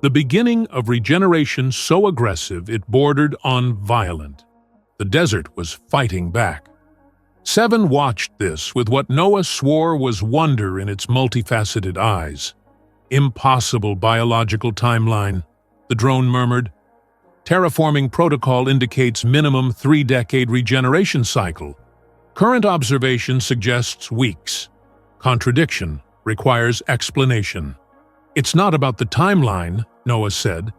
the beginning of regeneration so aggressive it bordered on violent. The desert was fighting back. Seven watched this with what Noah swore was wonder in its multifaceted eyes. Impossible biological timeline, the drone murmured. Terraforming protocol indicates minimum 3-decade regeneration cycle. Current observation suggests weeks. Contradiction requires explanation. It's not about the timeline, Noah said,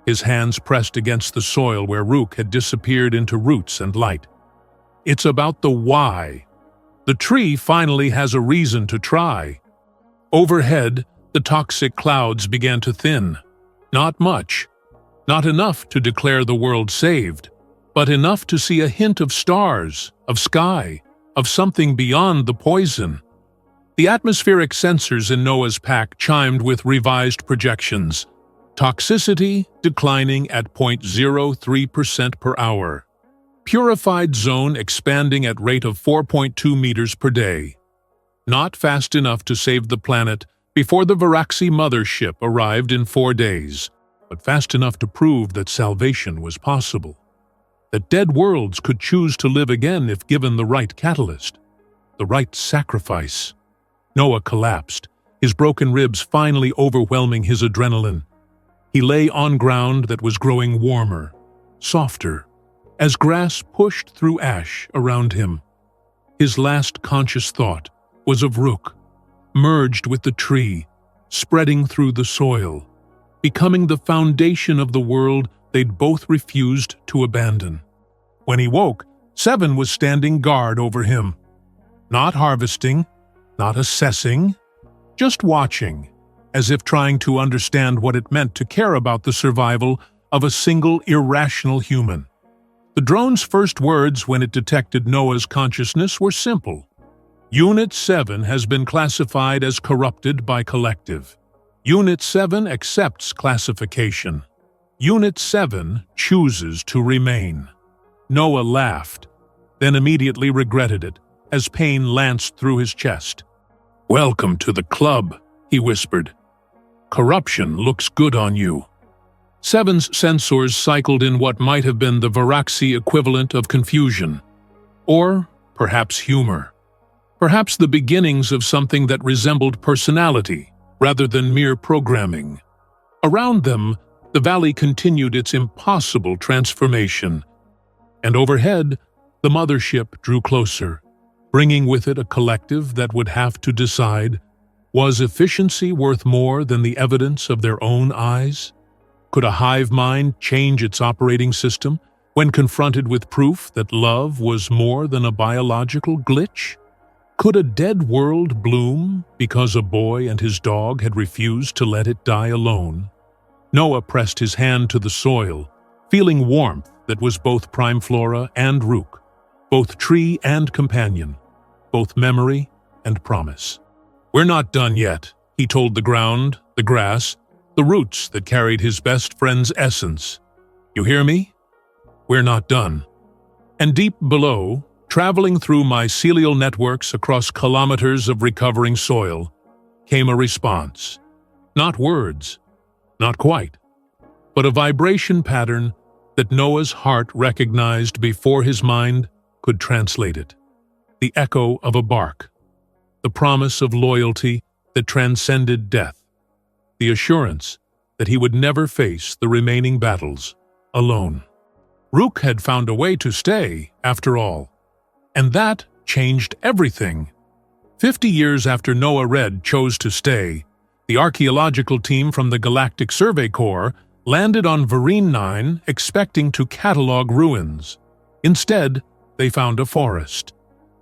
his hands pressed against the soil where Rook had disappeared into roots and light. It's about the why. The tree finally has a reason to try. Overhead, the toxic clouds began to thin. Not much. Not enough to declare the world saved, but enough to see a hint of stars, of sky, of something beyond the poison. The atmospheric sensors in Noah's pack chimed with revised projections. Toxicity declining at 0.03% per hour. Purified zone expanding at rate of 4.2 meters per day. Not fast enough to save the planet before the Varaxi mothership arrived in 4 days, but fast enough to prove that salvation was possible. That dead worlds could choose to live again if given the right catalyst, the right sacrifice. Noah collapsed, his broken ribs finally overwhelming his adrenaline. He lay on ground that was growing warmer, softer, as grass pushed through ash around him. His last conscious thought was of Rook, merged with the tree, spreading through the soil, becoming the foundation of the world they'd both refused to abandon. When he woke, Seven was standing guard over him. Not harvesting, not assessing, just watching, as if trying to understand what it meant to care about the survival of a single irrational human. The drone's first words when it detected Noah's consciousness were simple. Unit 7 has been classified as corrupted by Collective. Unit 7 accepts classification. Unit 7 chooses to remain. Noah laughed, then immediately regretted it, as pain lanced through his chest. "Welcome to the club," he whispered. "Corruption looks good on you." Seven's sensors cycled in what might have been the Varaxi equivalent of confusion. Or perhaps humor. Perhaps the beginnings of something that resembled personality, rather than mere programming. Around them, the valley continued its impossible transformation. And overhead, the mothership drew closer, bringing with it a collective that would have to decide, was efficiency worth more than the evidence of their own eyes? Could a hive mind change its operating system when confronted with proof that love was more than a biological glitch? Could a dead world bloom because a boy and his dog had refused to let it die alone? Noah pressed his hand to the soil, feeling warmth that was both prime flora and Rook, both tree and companion, both memory and promise. "We're not done yet," he told the ground, the grass, the roots that carried his best friend's essence. "You hear me? We're not done." And deep below, traveling through mycelial networks across kilometers of recovering soil, came a response. Not words, not quite, but a vibration pattern that Noah's heart recognized before his mind could translate it. The echo of a bark, the promise of loyalty that transcended death, the assurance that he would never face the remaining battles alone. Rook had found a way to stay, after all, and that changed everything. 50 years after Noah Red chose to stay, the archaeological team from the Galactic Survey Corps landed on Varine 9 expecting to catalog ruins. Instead, they found a forest.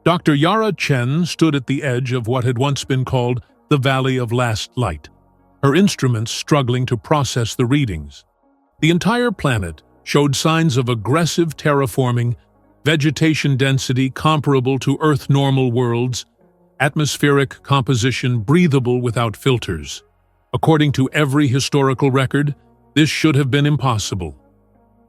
Dr. Yara Chen stood at the edge of what had once been called the Valley of Last Light, her instruments struggling to process the readings. The entire planet showed signs of aggressive terraforming, vegetation density comparable to Earth-normal worlds, atmospheric composition breathable without filters. According to every historical record, this should have been impossible.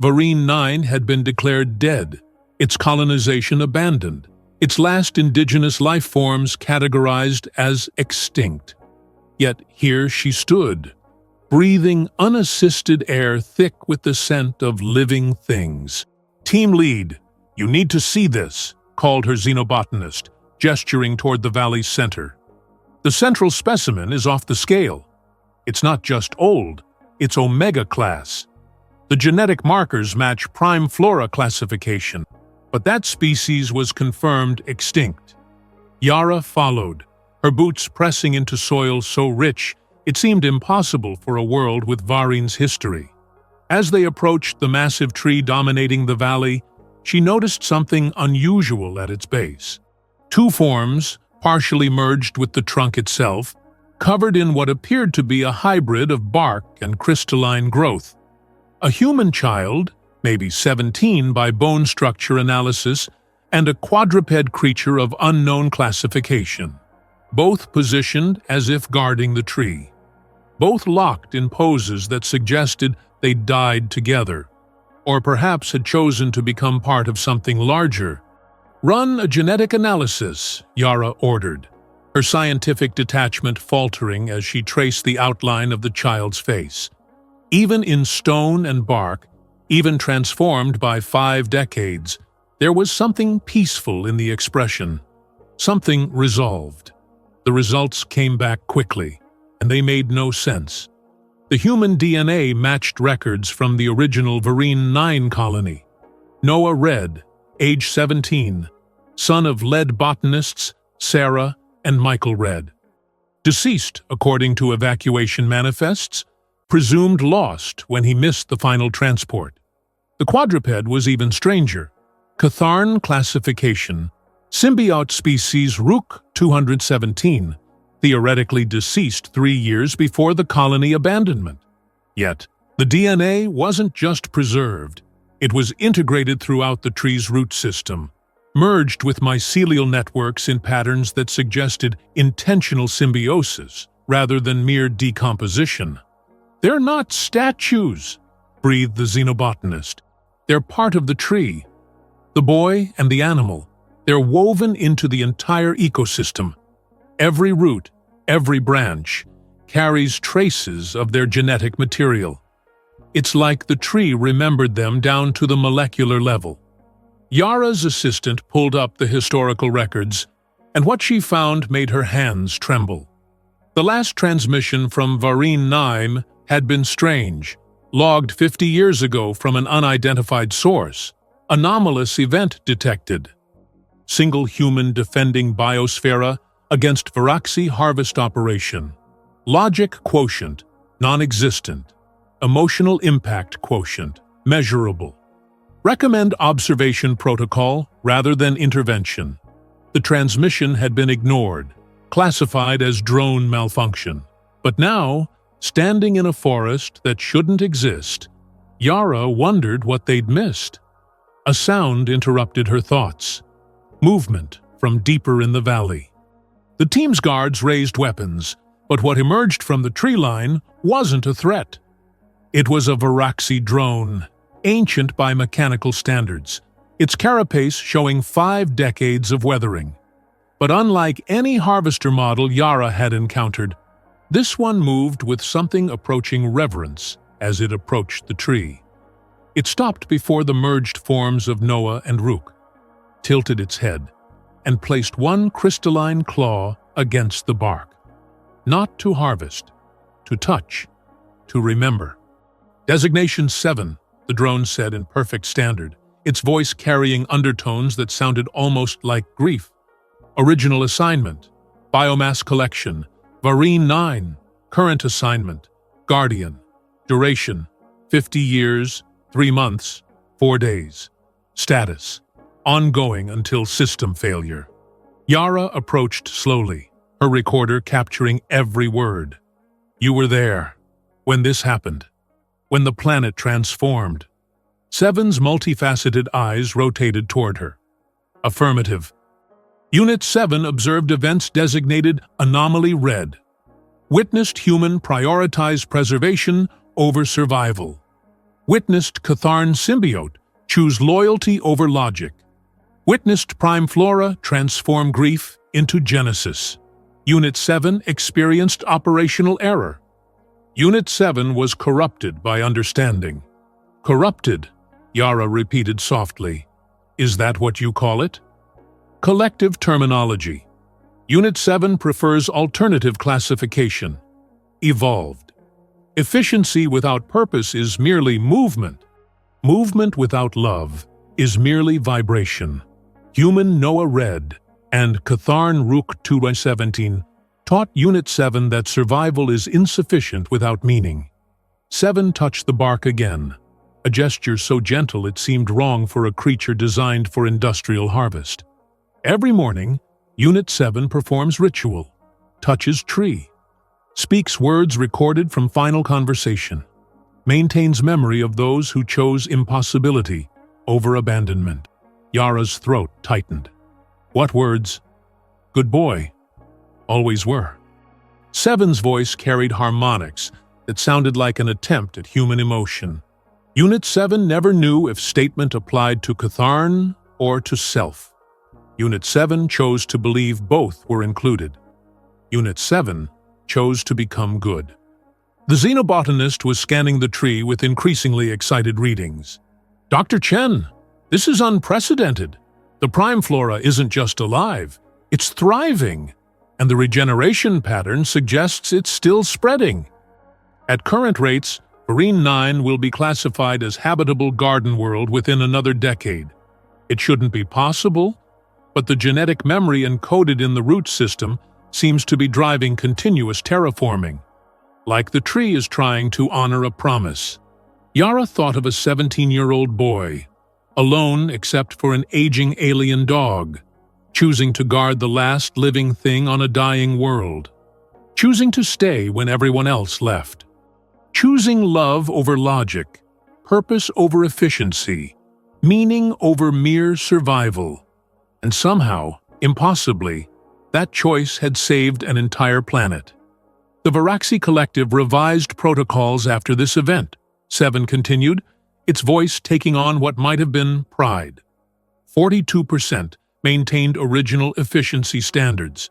Varine 9 had been declared dead, its colonization abandoned, its last indigenous life forms categorized as extinct. Yet here she stood, breathing unassisted air thick with the scent of living things. "Team lead, you need to see this," called her xenobotanist, gesturing toward the valley's center. "The central specimen is off the scale. It's not just old, it's Omega class. The genetic markers match prime flora classification, but that species was confirmed extinct." Yara followed, her boots pressing into soil so rich it seemed impossible for a world with Varine's history. As they approached the massive tree dominating the valley, she noticed something unusual at its base. Two forms, partially merged with the trunk itself, covered in what appeared to be a hybrid of bark and crystalline growth. A human child, maybe 17 by bone structure analysis, and a quadruped creature of unknown classification, both positioned as if guarding the tree. Both locked in poses that suggested they died together, or perhaps had chosen to become part of something larger. "Run a genetic analysis," Yara ordered, her scientific detachment faltering as she traced the outline of the child's face. Even in stone and bark, even transformed by 5 decades, there was something peaceful in the expression, something resolved. The results came back quickly, and they made no sense. The human DNA matched records from the original Varine 9 colony. Noah Red, age 17, son of lead botanists Sarah and Michael Red. Deceased, according to evacuation manifests, presumed lost when he missed the final transport. The quadruped was even stranger. Catharn classification, symbiote species Rook 217, theoretically deceased 3 years before the colony abandonment. Yet, the DNA wasn't just preserved, it was integrated throughout the tree's root system, merged with mycelial networks in patterns that suggested intentional symbiosis rather than mere decomposition. "They're not statues," breathed the xenobotanist. "They're part of the tree. The boy and the animal, they're woven into the entire ecosystem. Every root, every branch, carries traces of their genetic material. It's like the tree remembered them down to the molecular level." Yara's assistant pulled up the historical records, and what she found made her hands tremble. The last transmission from Varine 9 had been strange, logged 50 years ago from an unidentified source. Anomalous event detected. Single human defending biosphere against Varaxi harvest operation. Logic quotient, non-existent. Emotional impact quotient, measurable. Recommend observation protocol rather than intervention. The transmission had been ignored, classified as drone malfunction. But now, standing in a forest that shouldn't exist, Yara wondered what they'd missed. A sound interrupted her thoughts. Movement from deeper in the valley. The team's guards raised weapons, but what emerged from the tree line wasn't a threat. It was a Varaxi drone, ancient by mechanical standards, its carapace showing 5 decades of weathering. But unlike any harvester model Yara had encountered, this one moved with something approaching reverence as it approached the tree. It stopped before the merged forms of Noah and Rook, tilted its head, and placed one crystalline claw against the bark. Not to harvest, to touch, to remember. "Designation 7, the drone said in perfect standard, its voice carrying undertones that sounded almost like grief. "Original assignment, biomass collection, Varine 9, current assignment, Guardian, duration, 50 years, 3 months, 4 days. Status, ongoing until system failure." Yara approached slowly, her recorder capturing every word. "You were there, when this happened, when the planet transformed." Seven's multifaceted eyes rotated toward her. "Affirmative." Unit 7 observed events designated Anomaly Red. Witnessed human prioritize preservation over survival. Witnessed Catharn symbiote choose loyalty over logic. Witnessed prime flora transform grief into genesis. Unit 7 experienced operational error. Unit 7 was corrupted by understanding. Corrupted, Yara repeated softly. Is that what you call it? Collective terminology. Unit 7 prefers alternative classification. Evolved. Efficiency without purpose is merely movement. Movement without love is merely vibration. Human Noah Red and Katharn Rook 217 taught Unit 7 that survival is insufficient without meaning. 7 touched the bark again, a gesture so gentle it seemed wrong for a creature designed for industrial harvest. Every morning, Unit 7 performs ritual, touches tree, speaks words recorded from final conversation, maintains memory of those who chose impossibility over abandonment. Yara's throat tightened. What words? Good boy. Always were. 7's voice carried harmonics that sounded like an attempt at human emotion. Unit 7 never knew if statement applied to Katharn or to self. Unit 7 chose to believe both were included. Unit 7 chose to become good. The xenobotanist was scanning the tree with increasingly excited readings. Dr. Chen, this is unprecedented. The prime flora isn't just alive, it's thriving, and the regeneration pattern suggests it's still spreading. At current rates, Vereen 9 will be classified as habitable garden world within another decade. It shouldn't be possible, but the genetic memory encoded in the root system seems to be driving continuous terraforming, like the tree is trying to honor a promise. Yara thought of a 17-year-old boy, alone except for an aging alien dog, choosing to guard the last living thing on a dying world, choosing to stay when everyone else left, choosing love over logic, purpose over efficiency, meaning over mere survival. And somehow, impossibly, that choice had saved an entire planet. The Varaxi Collective revised protocols after this event, 7 continued, its voice taking on what might have been pride. 42% maintained original efficiency standards.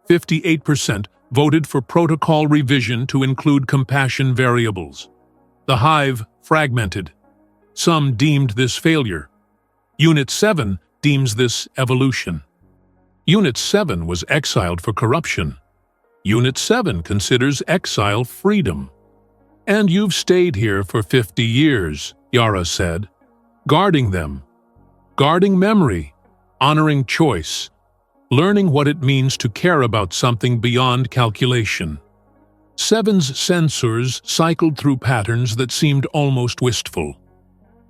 58% voted for protocol revision to include compassion variables. The hive fragmented. Some deemed this failure. Unit 7 deems this evolution. Unit 7 was exiled for corruption. Unit 7 considers exile freedom. And you've stayed here for 50 years, Yara said, guarding them, guarding memory, honoring choice, learning what it means to care about something beyond calculation. 7's sensors cycled through patterns that seemed almost wistful.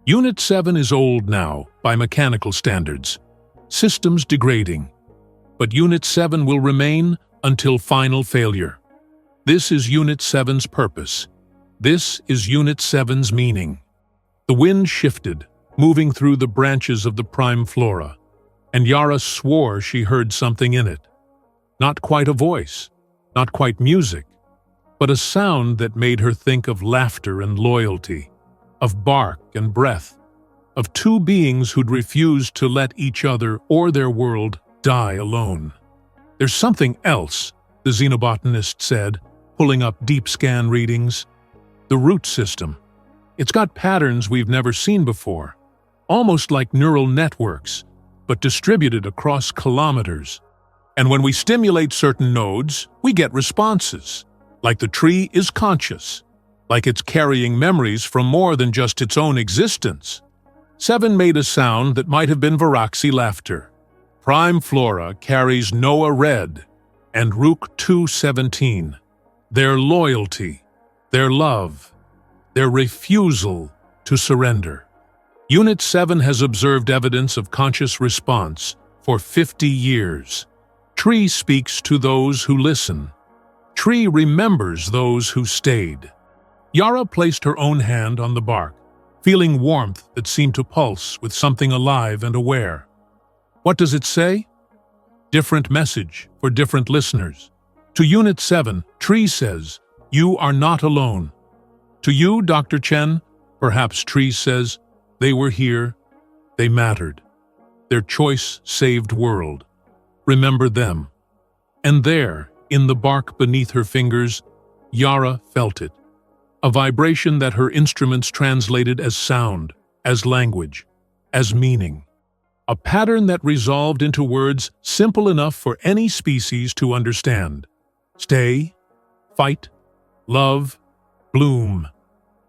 Unit 7 is old now, by mechanical standards, systems degrading. But Unit 7 will remain until final failure. This is Unit 7's purpose. This is Unit 7's meaning. The wind shifted, moving through the branches of the prime flora, and Yara swore she heard something in it. Not quite a voice, not quite music, but a sound that made her think of laughter and loyalty, of bark and breath, of two beings who'd refused to let each other or their world die alone. There's something else, the xenobotanist said, pulling up deep scan readings. The root system. It's got patterns we've never seen before, almost like neural networks, but distributed across kilometers. And when we stimulate certain nodes, we get responses, like the tree is conscious, like it's carrying memories from more than just its own existence. 7 made a sound that might have been Varaxi laughter. Prime flora carries Noah Red and Rook 217. Their loyalty, their love, their refusal to surrender. Unit 7 has observed evidence of conscious response for 50 years. Tree speaks to those who listen. Tree remembers those who stayed. Yara placed her own hand on the bark, feeling warmth that seemed to pulse with something alive and aware. What does it say? Different message for different listeners. To Unit 7, Tree says, "You are not alone." To you, Dr. Chen, perhaps Tree says, "They were here, they mattered." Their choice saved world. Remember them. And there, in the bark beneath her fingers, Yara felt it. A vibration that her instruments translated as sound, as language, as meaning. A pattern that resolved into words simple enough for any species to understand. Stay, fight, love, bloom.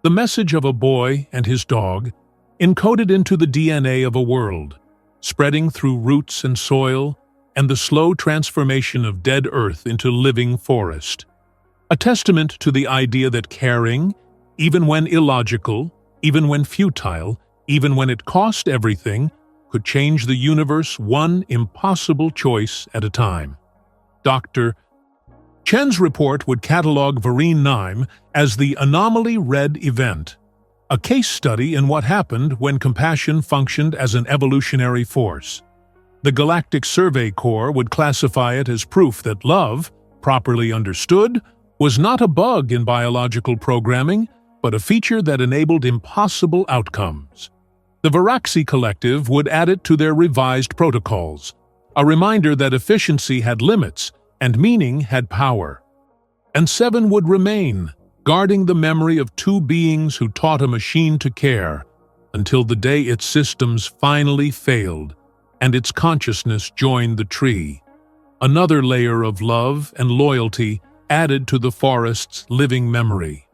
The message of a boy and his dog, encoded into the DNA of a world, spreading through roots and soil, and the slow transformation of dead earth into living forest. A testament to the idea that caring, even when illogical, even when futile, even when it cost everything, could change the universe one impossible choice at a time. Dr. Chen's report would catalog Varine 9 as the anomaly red event, a case study in what happened when compassion functioned as an evolutionary force. The Galactic Survey Corps would classify it as proof that love, properly understood, was not a bug in biological programming, but a feature that enabled impossible outcomes. The Varaxi Collective would add it to their revised protocols, a reminder that efficiency had limits and meaning had power. And 7 would remain, guarding the memory of 2 beings who taught a machine to care, until the day its systems finally failed and its consciousness joined the tree. Another layer of love and loyalty added to the forest's living memory.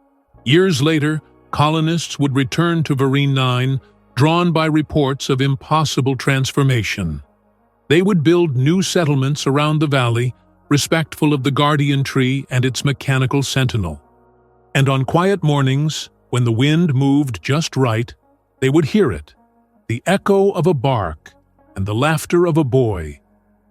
Years later, colonists would return to Varine 9, drawn by reports of impossible transformation. They would build new settlements around the valley, respectful of the guardian tree and its mechanical sentinel. And on quiet mornings, when the wind moved just right, they would hear it, the echo of a bark and the laughter of a boy,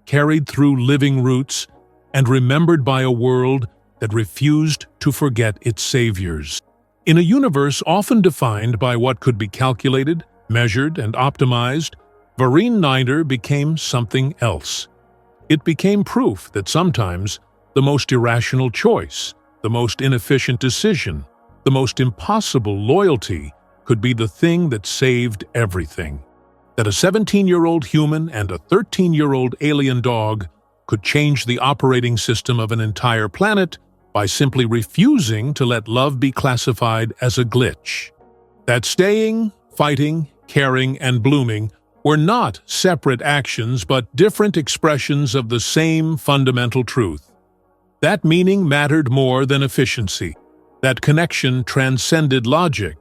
carried through living roots and remembered by a world that refused to forget its saviors. In a universe often defined by what could be calculated, measured, and optimized, Varine 9 became something else. It became proof that sometimes the most irrational choice, the most inefficient decision, the most impossible loyalty could be the thing that saved everything. That a 17-year-old human and a 13-year-old alien dog could change the operating system of an entire planet by simply refusing to let love be classified as a glitch. That staying, fighting, caring, and blooming were not separate actions but different expressions of the same fundamental truth. That meaning mattered more than efficiency. That connection transcended logic.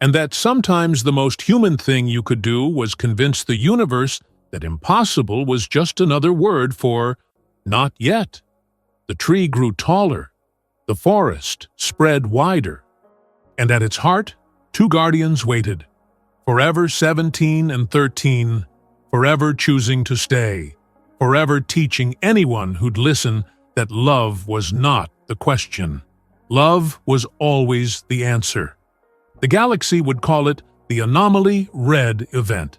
And that sometimes the most human thing you could do was convince the universe that impossible was just another word for not yet. The tree grew taller. The forest spread wider. And at its heart, 2 guardians waited. Forever 17 and 13, forever choosing to stay, forever teaching anyone who'd listen that love was not the question. Love was always the answer. The galaxy would call it the anomaly red event.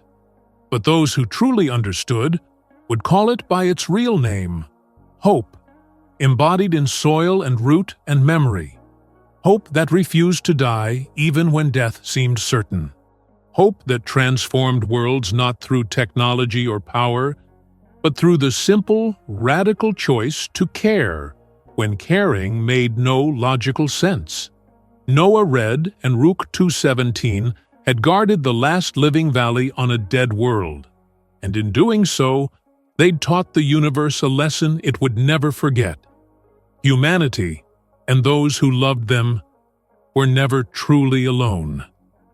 But those who truly understood would call it by its real name, hope, embodied in soil and root and memory. Hope that refused to die even when death seemed certain. Hope that transformed worlds not through technology or power, but through the simple, radical choice to care, when caring made no logical sense. Noah Red and Rook 217 had guarded the last living valley on a dead world, and in doing so, they'd taught the universe a lesson it would never forget. Humanity, and those who loved them, were never truly alone.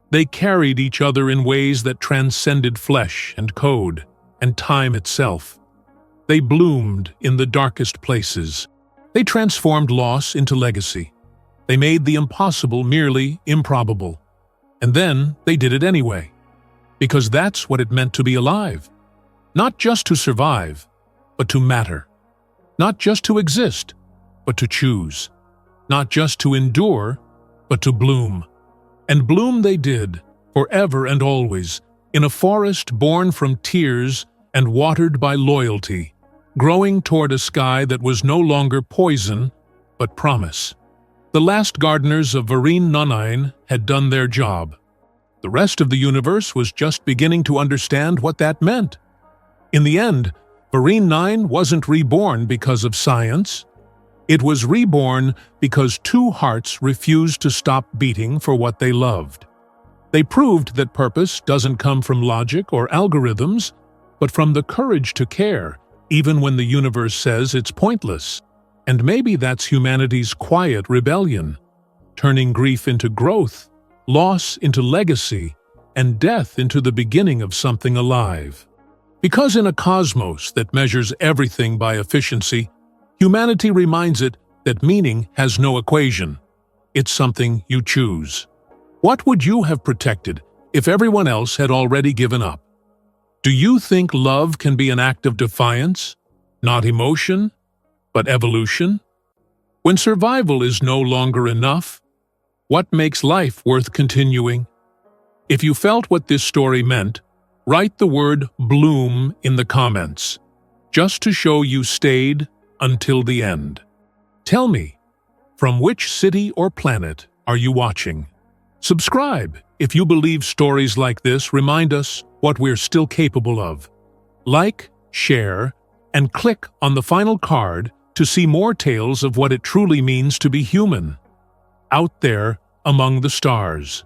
They carried each other in ways that transcended flesh and code and time itself. They bloomed in the darkest places. They transformed loss into legacy. They made the impossible merely improbable. And then they did it anyway. Because that's what it meant to be alive. Not just to survive, but to matter. Not just to exist, but to choose. Not just to endure, but to bloom. And bloom they did, forever and always, in a forest born from tears and watered by loyalty, growing toward a sky that was no longer poison, but promise. The last gardeners of Varine 9 had done their job. The rest of the universe was just beginning to understand what that meant. In the end, Marine 9 wasn't reborn because of science. It was reborn because two hearts refused to stop beating for what they loved. They proved that purpose doesn't come from logic or algorithms, but from the courage to care, even when the universe says it's pointless. And maybe that's humanity's quiet rebellion, turning grief into growth, loss into legacy, and death into the beginning of something alive. Because in a cosmos that measures everything by efficiency, humanity reminds it that meaning has no equation. It's something you choose. What would you have protected if everyone else had already given up? Do you think love can be an act of defiance, not emotion, but evolution? When survival is no longer enough, what makes life worth continuing? If you felt what this story meant, write the word bloom in the comments, just to show you stayed until the end. Tell me, from which city or planet are you watching? Subscribe if you believe stories like this remind us what we're still capable of. Like, share, and click on the final card to see more tales of what it truly means to be human, out there among the stars.